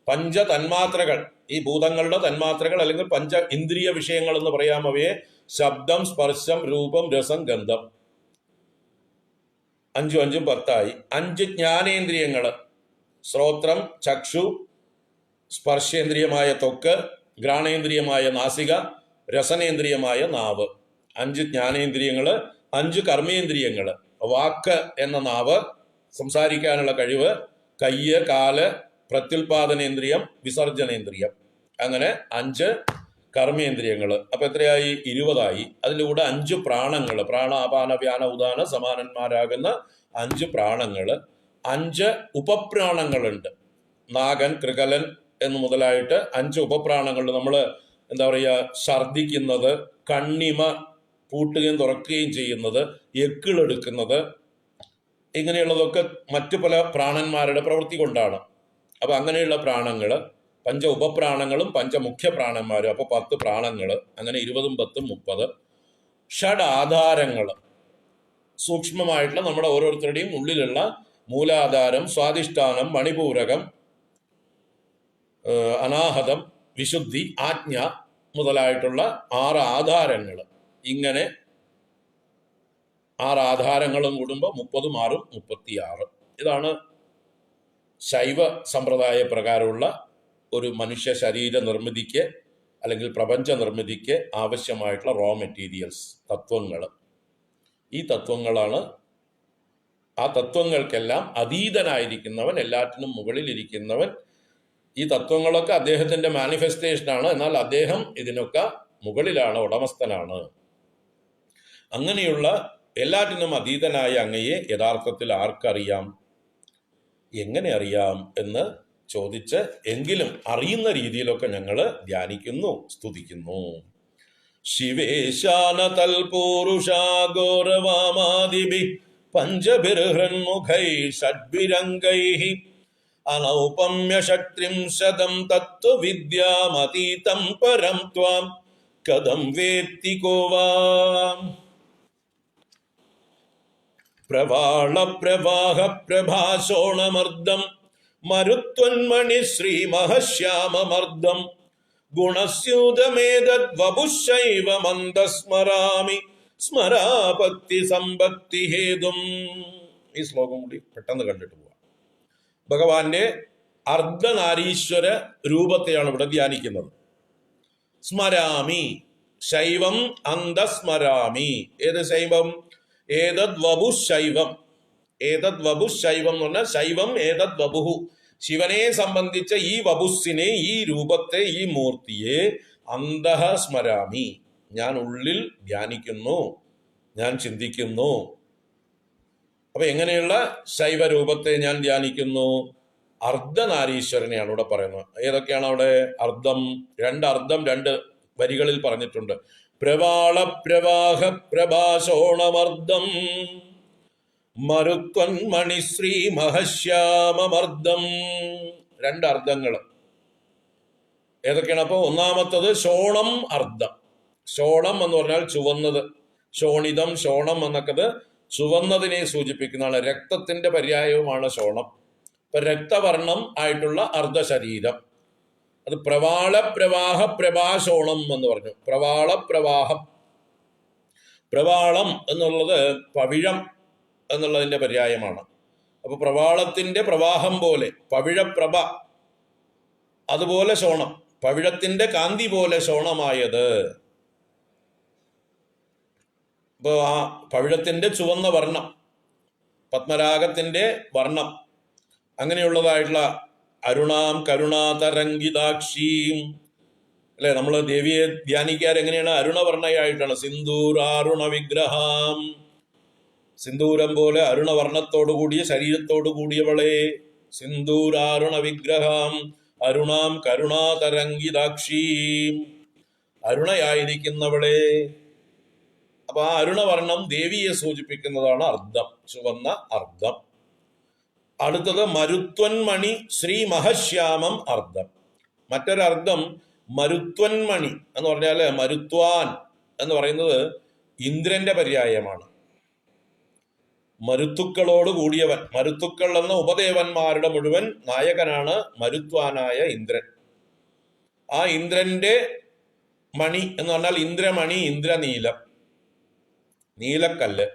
പഞ്ചതന്മാത്രകൾ, ഈ ഭൂതങ്ങളുടെ തന്മാത്രകൾ അല്ലെങ്കിൽ പഞ്ച ഇന്ദ്രിയ വിഷയങ്ങൾ എന്ന് പറയാം അവയെ, ശബ്ദം, സ്പർശം, രൂപം, രസം, ഗന്ധം, 5 5 10 5 ജ്ഞാനേന്ദ്രിയങ്ങൾ, ശ്രോത്രം, ചക്ഷു, സ്പർശേന്ദ്രിയമായ ത്വക്ക്, ഘ്രാണേന്ദ്രിയമായ നാസിക, രസനേന്ദ്രിയമായ നാവ്. 5 ജ്ഞാനേന്ദ്രിയങ്ങൾ, 5 കർമ്മേന്ദ്രിയങ്ങൾ, വാക്ക് എന്ന നാവ്, സംസാരിക്കാനുള്ള കഴിവ്, കയ്യ്, കാല്, പ്രത്യുൽപാദനേന്ദ്രിയം, വിസർജനേന്ദ്രിയം, അങ്ങനെ 5 കർമ്മേന്ദ്രിയങ്ങൾ. അപ്പൊ എത്രയായി? 20. അതിൻ്റെ കൂടെ 5 പ്രാണങ്ങൾ, പ്രാണാപാന വ്യാന ഉദാന സമാനന്മാരാകുന്ന 5 പ്രാണങ്ങൾ, 5 ഉപപ്രാണങ്ങളുണ്ട്. നാഗൻ, കൃകലൻ എന്ന് മുതലായിട്ട് 5 ഉപപ്രാണങ്ങളുണ്ട്. നമ്മൾ എന്താ പറയുക, ഛർദിക്കുന്നത്, കണ്ണിമ പൂട്ടുകയും തുറക്കുകയും ചെയ്യുന്നത്, എക്കിളെടുക്കുന്നത്, ഇങ്ങനെയുള്ളതൊക്കെ മറ്റു പല പ്രാണന്മാരുടെ പ്രവൃത്തി കൊണ്ടാണ്. അപ്പൊ അങ്ങനെയുള്ള പ്രാണങ്ങൾ, 5 ഉപപ്രാണങ്ങളും 5 മുഖ്യ പ്രാണന്മാരും, അപ്പോൾ 10 പ്രാണങ്ങൾ, അങ്ങനെ 20 10 30. ഷഡ് ആധാരങ്ങൾ, സൂക്ഷ്മമായിട്ടുള്ള നമ്മുടെ ഓരോരുത്തരുടെയും ഉള്ളിലുള്ള മൂലാധാരം, സ്വാധിഷ്ഠാനം, മണിപൂരകം, അനാഹതം, വിശുദ്ധി, ആജ്ഞ മുതലായിട്ടുള്ള 6 ആധാരങ്ങൾ. ഇങ്ങനെ 6 ആധാരങ്ങളും കൂടുമ്പോൾ 30 6 36. ഇതാണ് ശൈവ സമ്പ്രദായ പ്രകാരമുള്ള ഒരു മനുഷ്യ ശരീര നിർമ്മിതിക്ക് അല്ലെങ്കിൽ പ്രപഞ്ച നിർമ്മിതിക്ക് ആവശ്യമായിട്ടുള്ള റോ മെറ്റീരിയൽസ്, തത്വങ്ങൾ. ഈ തത്വങ്ങളാണ്, ആ തത്വങ്ങൾക്കെല്ലാം അതീതനായിരിക്കുന്നവൻ, എല്ലാറ്റിനും മുകളിലിരിക്കുന്നവൻ. ഈ തത്വങ്ങളൊക്കെ അദ്ദേഹത്തിന്റെ മാനിഫെസ്റ്റേഷനാണ്, എന്നാൽ അദ്ദേഹം ഇതിനൊക്കെ മുകളിലാണ്, ഉടമസ്ഥനാണ്. അങ്ങനെയുള്ള എല്ലാറ്റിനും അതീതനായ അങ്ങയെ യഥാർത്ഥത്തിൽ ആർക്കറിയാം, എങ്ങനെ അറിയാം എന്ന് ചോദിച്ച് എങ്കിലും അറിയുന്ന രീതിയിലൊക്കെ ഞങ്ങൾ ധ്യാനിക്കുന്നു, സ്തുതിക്കുന്നു. ശിവേശാന തൽപൂരുഷാഗോരവാമാദിഭി പഞ്ചഭിർഹൃന്മുഖൈ ഷഡ്ഭിരംഗൈ അനൗപമ്യ ഷട്ത്രിംശതം തത്വവിദ്യാമതീതം പരം ത്വാം കഥം വേത്തി കോവാം. പ്രവാള പ്രവാഹ പ്രഭാസോണമർദ്ദം മരുത്വന്മണി ശ്രീമഹശ്യാമമർദ്ദം ഗുണസ്യൂതമേതദ്വപുശൈവ മന്ദസ്മരാമി സ്മരാപത്തി സമ്പത്തി ഹേതും. ഈ ശ്ലോകം കൂടി പെട്ടെന്ന് കണ്ടിട്ട് പോവാം. ഭഗവാന്റെ അർദ്ധനാരീശ്വര രൂപത്തെയാണ് ഇവിടെ ധ്യാനിക്കുന്നത്. സ്മരാമി, ശൈവം അന്തസ്മരാമി. ഏത് ശൈവം? ഏതദ് വപു ശൈവം. ഏതദ് വപു ശൈവം എന്ന് പറഞ്ഞാൽ ശൈവം ഏതദ് വപുഹു, ശിവനെ സംബന്ധിച്ച ഈ വപുസ്സിനെ, ഈ രൂപത്തെ, ഈ മൂർത്തിയെ അന്തഃ സ്മരാമി, ഞാൻ ഉള്ളിൽ ധ്യാനിക്കുന്നു, ഞാൻ ചിന്തിക്കുന്നു. അപ്പൊ എങ്ങനെയുള്ള ശൈവരൂപത്തെ ഞാൻ ധ്യാനിക്കുന്നു? അർദ്ധനാരീശ്വരനെയാണ് ഇവിടെ പറയുന്നത്. ഏതൊക്കെയാണ് അവിടെ അർദ്ധം? 2 അർദ്ധം 2 വരികളിൽ പറഞ്ഞിട്ടുണ്ട്. പ്രവാള പ്രവാഹ പ്രഭാസോണമർദ്ദം മരുത്വന്മണി ശ്രീ മഹശ്യാമമർദ്ദം. 2 അർദ്ധങ്ങൾ ഏതൊക്കെയാണ്? അപ്പോൾ ഒന്നാമത്തത് ശോണം അർദ്ധം. ശോണം എന്ന് പറഞ്ഞാൽ ചുവന്നത്, ശോണിതം, ശോണം എന്നൊക്കെ ചുവന്നതിനെ സൂചിപ്പിക്കുന്നതാണ്. രക്തത്തിന്റെ പര്യായവുമാണ് ശോണം. ഇപ്പൊ രക്തവർണം ആയിട്ടുള്ള അർദ്ധശരീരം, അത് പ്രവാള പ്രവാഹ പ്രഭാശോണം എന്ന് പറഞ്ഞു. പ്രവാള പ്രവാഹം, പ്രവാളം എന്നുള്ളത് പവിഴം എന്നുള്ളതിന്റെ പര്യായമാണ്. അപ്പൊ പ്രവാളത്തിന്റെ പ്രവാഹം പോലെ, പവിഴപ്രഭ അതുപോലെ ശോണം, പവിഴത്തിന്റെ കാന്തി പോലെ ശോണമായത്. ഇപ്പൊ ആ പവിഴത്തിന്റെ ചുവന്ന വർണ്ണം, പത്മരാഗത്തിന്റെ വർണ്ണം, അങ്ങനെയുള്ളതായിട്ടുള്ള അരുണാം കരുണാതരംഗിതാക്ഷീം അല്ലെ, നമ്മൾ ദേവിയെ ധ്യാനിക്കാർ എങ്ങനെയാണ്? അരുണവർണ്ണയായിട്ടാണ്. സിന്ദൂരാരുണ വിഗ്രഹാം, സിന്ദൂരം പോലെ അരുണവർണ്ണത്തോടു കൂടിയ ശരീരത്തോടു കൂടിയവളെ, സിന്ദൂരാരുണ വിഗ്രഹാം അരുണാം കരുണാതരംഗിതാക്ഷീം, അരുണയായിരിക്കുന്നവളെ. അപ്പൊ ആ അരുണവർണ്ണം ദേവിയെ സൂചിപ്പിക്കുന്നതാണ് അർദ്ധം, ചുവന്ന അർദ്ധം. അടുത്തത് മരുത്വന്മണി ശ്രീ മഹശ്യാമം അർദ്ധം. മറ്റൊരർത്ഥം മരുത്വന്മണി എന്ന് പറഞ്ഞാൽ മരുത്വാൻ എന്ന് പറയുന്നത് ഇന്ദ്രന്റെ പര്യായമാണ്. മരുത്തുക്കളോട് കൂടിയവൻ, മരുത്തുക്കൾ എന്ന ഉപദേവന്മാരുടെ മുഴുവൻ നായകനാണ് മരുത്വാനായ ഇന്ദ്രൻ. ആ ഇന്ദ്രന്റെ മണി എന്ന് പറഞ്ഞാൽ ഇന്ദ്രമണി, ഇന്ദ്രനീലം, നീലക്കല്ല്.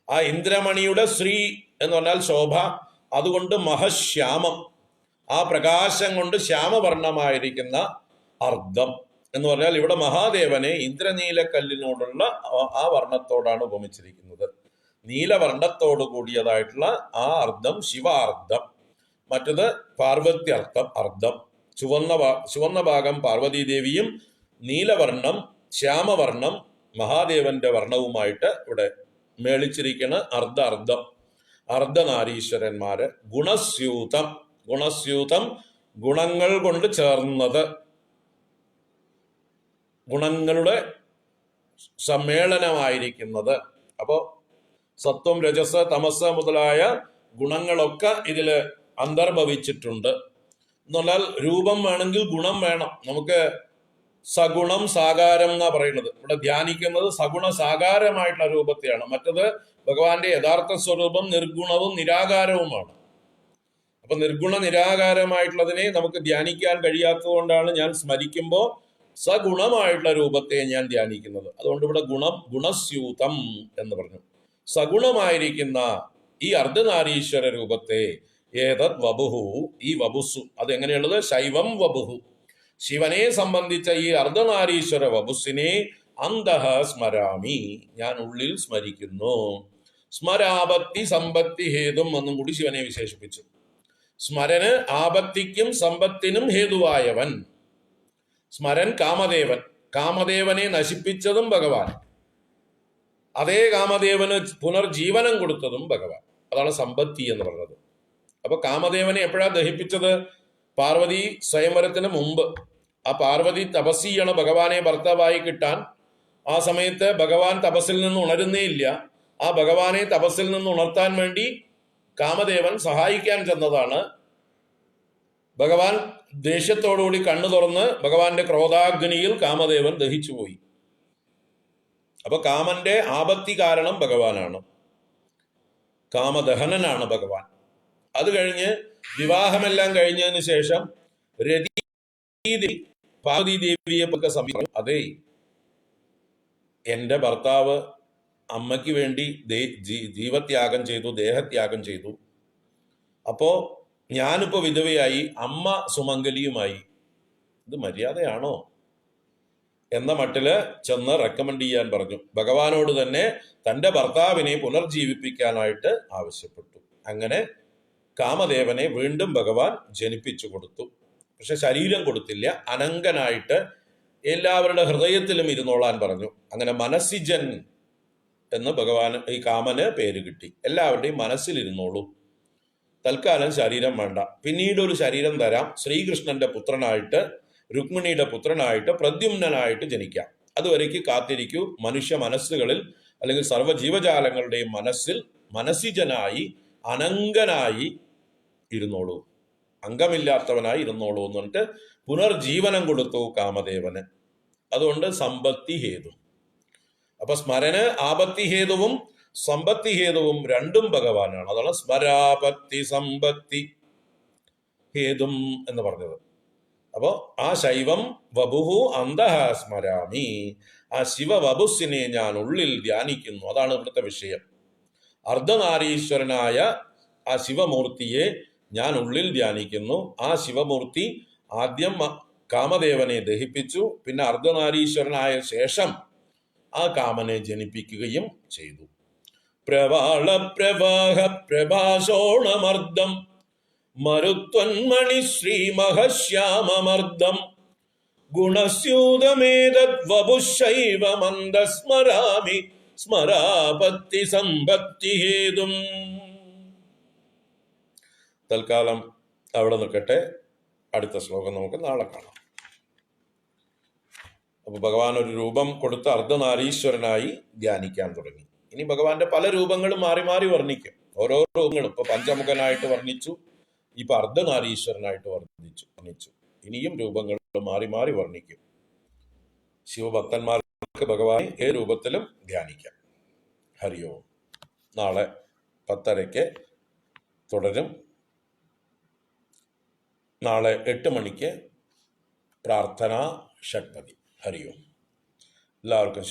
ആ ഇന്ദ്രമണിയുടെ ശ്രീ എന്ന് പറഞ്ഞാൽ ശോഭ, അതുകൊണ്ട് മഹശ്യാമം, ആ പ്രകാശം കൊണ്ട് ശ്യാമവർണ്ണമായിരിക്കുന്ന അർദ്ധം എന്ന് പറഞ്ഞാൽ ഇവിടെ മഹാദേവനെ ഇന്ദ്രനീലക്കല്ലിനോടുള്ള ആ വർണ്ണത്തോടാണ് ഉപമിച്ചിരിക്കുന്നത്. നീലവർണ്ണത്തോട് കൂടിയതായിട്ടുള്ള ആ അർദ്ധം ശിവാർദ്ധം. മറ്റത് പാർവത്യർത്ഥം അർദ്ധം. ചുവന്ന ഭാഗം പാർവതീദേവിയും നീലവർണ്ണം ശ്യാമവർണ്ണം മഹാദേവന്റെ വർണ്ണവുമായിട്ട് ഇവിടെ മേളിച്ചിരിക്കുന്ന അർദ്ധം അർദ്ധനാരീശ്വരന്മാര്. ഗുണസ്യൂതം, ഗുണസ്യൂതം ഗുണങ്ങൾ കൊണ്ട് ചേർന്നത്, ഗുണങ്ങളുടെ സമ്മേളനമായിരിക്കുന്നത്. അപ്പോ സത്വം രജസ് തമസ് മുതലായ ഗുണങ്ങളൊക്കെ ഇതില് അന്തർഭവിച്ചിട്ടുണ്ട്. എന്ന് പറഞ്ഞാൽ രൂപം വേണമെങ്കിൽ ഗുണം വേണം. നമുക്ക് സഗുണം സാകാരം എന്നാ പറയുന്നത്. ഇവിടെ ധ്യാനിക്കുന്നത് സഗുണ സാകാരമായിട്ടുള്ള രൂപത്തെയാണ്. മറ്റത് ഭഗവാന്റെ യഥാർത്ഥ സ്വരൂപം നിർഗുണവും നിരാകാരവുമാണ്. അപ്പൊ നിർഗുണ നിരാകാരമായിട്ടുള്ളതിനെ നമുക്ക് ധ്യാനിക്കാൻ കഴിയാത്തത് കൊണ്ടാണ് ഞാൻ സ്മരിക്കുമ്പോൾ സഗുണമായിട്ടുള്ള രൂപത്തെ ഞാൻ ധ്യാനിക്കുന്നത്. അതുകൊണ്ട് ഇവിടെ ഗുണസ്യൂതം എന്ന് പറഞ്ഞു. സഗുണമായിരിക്കുന്ന ഈ അർദ്ധനാരീശ്വര രൂപത്തെ ഏതത് വപുഹു, ഈ വപുസു അതെങ്ങനെയുള്ളത്? ശൈവം വപുഹു, ശിവനെ സംബന്ധിച്ച ഈ അർദ്ധനാരീശ്വര വപുസിനെ അന്തഃ സ്മരാമി, ഞാൻ ഉള്ളിൽ സ്മരിക്കുന്നു. സ്മരാപത്തി സമ്പത്തി ഹേതും എന്നും കൂടി ശിവനെ വിശേഷിപ്പിച്ചു. സ്മരന് ആപത്തിക്കും സമ്പത്തിനും ഹേതുവായവൻ. സ്മരൻ കാമദേവൻ, കാമദേവനെ നശിപ്പിച്ചതും ഭഗവാൻ, അതേ കാമദേവന് പുനർജീവനം കൊടുത്തതും ഭഗവാൻ. അതാണ് സമ്പത്തി എന്ന് പറയുന്നത്. അപ്പൊ കാമദേവനെ എപ്പോഴാ ദഹിപ്പിച്ചത്? പാർവതി സ്വയംവരത്തിന് മുമ്പ്. ആ പാർവതി തപസ് ചെയ്യണം ഭഗവാനെ ഭർത്താവായി കിട്ടാൻ. ആ സമയത്ത് ഭഗവാൻ തപസ്സിൽ നിന്ന് ഉണരുന്നേ ഇല്ല. ആ ഭഗവാനെ തപസ്സിൽ നിന്ന് ഉണർത്താൻ വേണ്ടി കാമദേവൻ സഹായിക്കാൻ ചെന്നതാണ്. ഭഗവാൻ ദേഷ്യത്തോടുകൂടി കണ്ണു തുറന്ന് ഭഗവാന്റെ ക്രോധാഗ്നിയിൽ കാമദേവൻ ദഹിച്ചുപോയി. അപ്പൊ കാമന്റെ ആപത്തി കാരണം ഭഗവാനാണ്, കാമദഹനനാണ് ഭഗവാൻ. അത് കഴിഞ്ഞ് വിവാഹമെല്ലാം കഴിഞ്ഞതിന് ശേഷം രതി പാർവതി ദേവിയെ ഒക്കെ സമീപം, അതെ എന്റെ ഭർത്താവ് അമ്മയ്ക്ക് വേണ്ടി ജീവത്യാഗം ചെയ്തു, ദേഹത്യാഗം ചെയ്തു. അപ്പോ ഞാനിപ്പോ വിധവയായി, അമ്മ സുമംഗലിയുമായി, ഇത് മര്യാദയാണോ എന്ന മട്ടില് ചെന്ന് റെക്കമെൻഡ് ചെയ്യാൻ പറഞ്ഞു. ഭഗവാനോട് തന്നെ തന്റെ ഭർത്താവിനെ പുനർജീവിപ്പിക്കാനായിട്ട് ആവശ്യപ്പെട്ടു. അങ്ങനെ കാമദേവനെ വീണ്ടും ഭഗവാൻ ജനിപ്പിച്ചു കൊടുത്തു. പക്ഷെ ശരീരം കൊടുത്തില്ല, അനങ്കനായിട്ട് എല്ലാവരുടെ ഹൃദയത്തിലും ഇരുന്നോളാൻ പറഞ്ഞു. അങ്ങനെ മനസ്സിജൻ എന്ന് ഭഗവാൻ ഈ കാമന് പേര് കിട്ടി. എല്ലാവരുടെയും മനസ്സിലിരുന്നോളൂ, തൽക്കാലം ശരീരം വേണ്ട, പിന്നീട് ഒരു ശരീരം തരാം, ശ്രീകൃഷ്ണന്റെ പുത്രനായിട്ട് രുക്മിണിയുടെ പുത്രനായിട്ട് പ്രദ്യുമ്നായിട്ട് ജനിക്കാം, അതുവരേക്ക് കാത്തിരിക്കൂ. മനുഷ്യ മനസ്സുകളിൽ അല്ലെങ്കിൽ സർവ്വജീവജാലങ്ങളുടെയും മനസ്സിൽ മനസ്സിജനായി അനങ്കനായി ഇരുന്നോളൂ, അംഗമില്ലാത്തവനായി ഇരുന്നോളൂ എന്ന് പറഞ്ഞിട്ട് പുനർജീവനം കൊടുത്തു കാമദേവന്. അതുകൊണ്ട് സമ്പത്തി ഹേതു. അപ്പൊ സ്മരന് ആപത്തി ഹേതുവും സമ്പത്തി ഹേതുവും രണ്ടും ഭഗവാനാണ്. അതാണ് സ്മരാപത്തി സമ്പത്തി ഹേതും എന്ന് പറഞ്ഞത്. അപ്പോ ആ ശൈവം വപുഹു അന്തഃ സ്മരാമി, ആ ശിവവപുസിനെ ഞാൻ ഉള്ളിൽ ധ്യാനിക്കുന്നു. അതാണ് ഇവിടുത്തെ വിഷയം. അർദ്ധനാരീശ്വരനായ ആ ശിവമൂർത്തിയെ ഞാൻ ഉള്ളിൽ ധ്യാനിക്കുന്നു. ആ ശിവമൂർത്തി ആദ്യം കാമദേവനെ ദഹിപ്പിച്ചു, പിന്നെ അർദ്ധനാരീശ്വരനായ ശേഷം ആ കാമനെ ജനിപ്പിക്കുകയും ചെയ്തു. പ്രവാള പ്രവാഹ പ്രഭാഷോണമർദ്ദം മരുത്വന്മണി ശ്രീമഹശ്യാമമർദ്ദം ഗുണസ്യൂതമേതദ്വപുശൈവമന്ദ സ്മരാമി സ്മരാപത്തി സമ്പത്തി ഹേതും. തൽക്കാലം അവിടെ നിൽക്കട്ടെ. അടുത്ത ശ്ലോകം നമുക്ക് നാളെ കാണാം. അപ്പൊ ഭഗവാൻ ഒരു രൂപം കൊടുത്ത് അർദ്ധനാരീശ്വരനായി ധ്യാനിക്കാൻ തുടങ്ങി. ഇനി ഭഗവാന്റെ പല രൂപങ്ങളും മാറി മാറി വർണ്ണിക്കും. ഓരോ രൂപങ്ങളും ഇപ്പൊ പഞ്ചമുഖനായിട്ട് വർണ്ണിച്ചു, ഇപ്പൊ അർദ്ധനാരീശ്വരനായിട്ട് വർണ്ണിച്ചു. ഇനിയും രൂപങ്ങൾ മാറി മാറി വർണ്ണിക്കും. ശിവഭക്തന്മാർക്ക് ഭഗവാനെ ഏത് രൂപത്തിലും ധ്യാനിക്കാം. ഹരി ഓം. നാളെ 10:30 തുടരും. നാളെ 8 മണിക്ക് പ്രാർത്ഥനാ ഷഡ്പതി. ഹരി ഓം. എല്ലാവർക്കും ശുഭ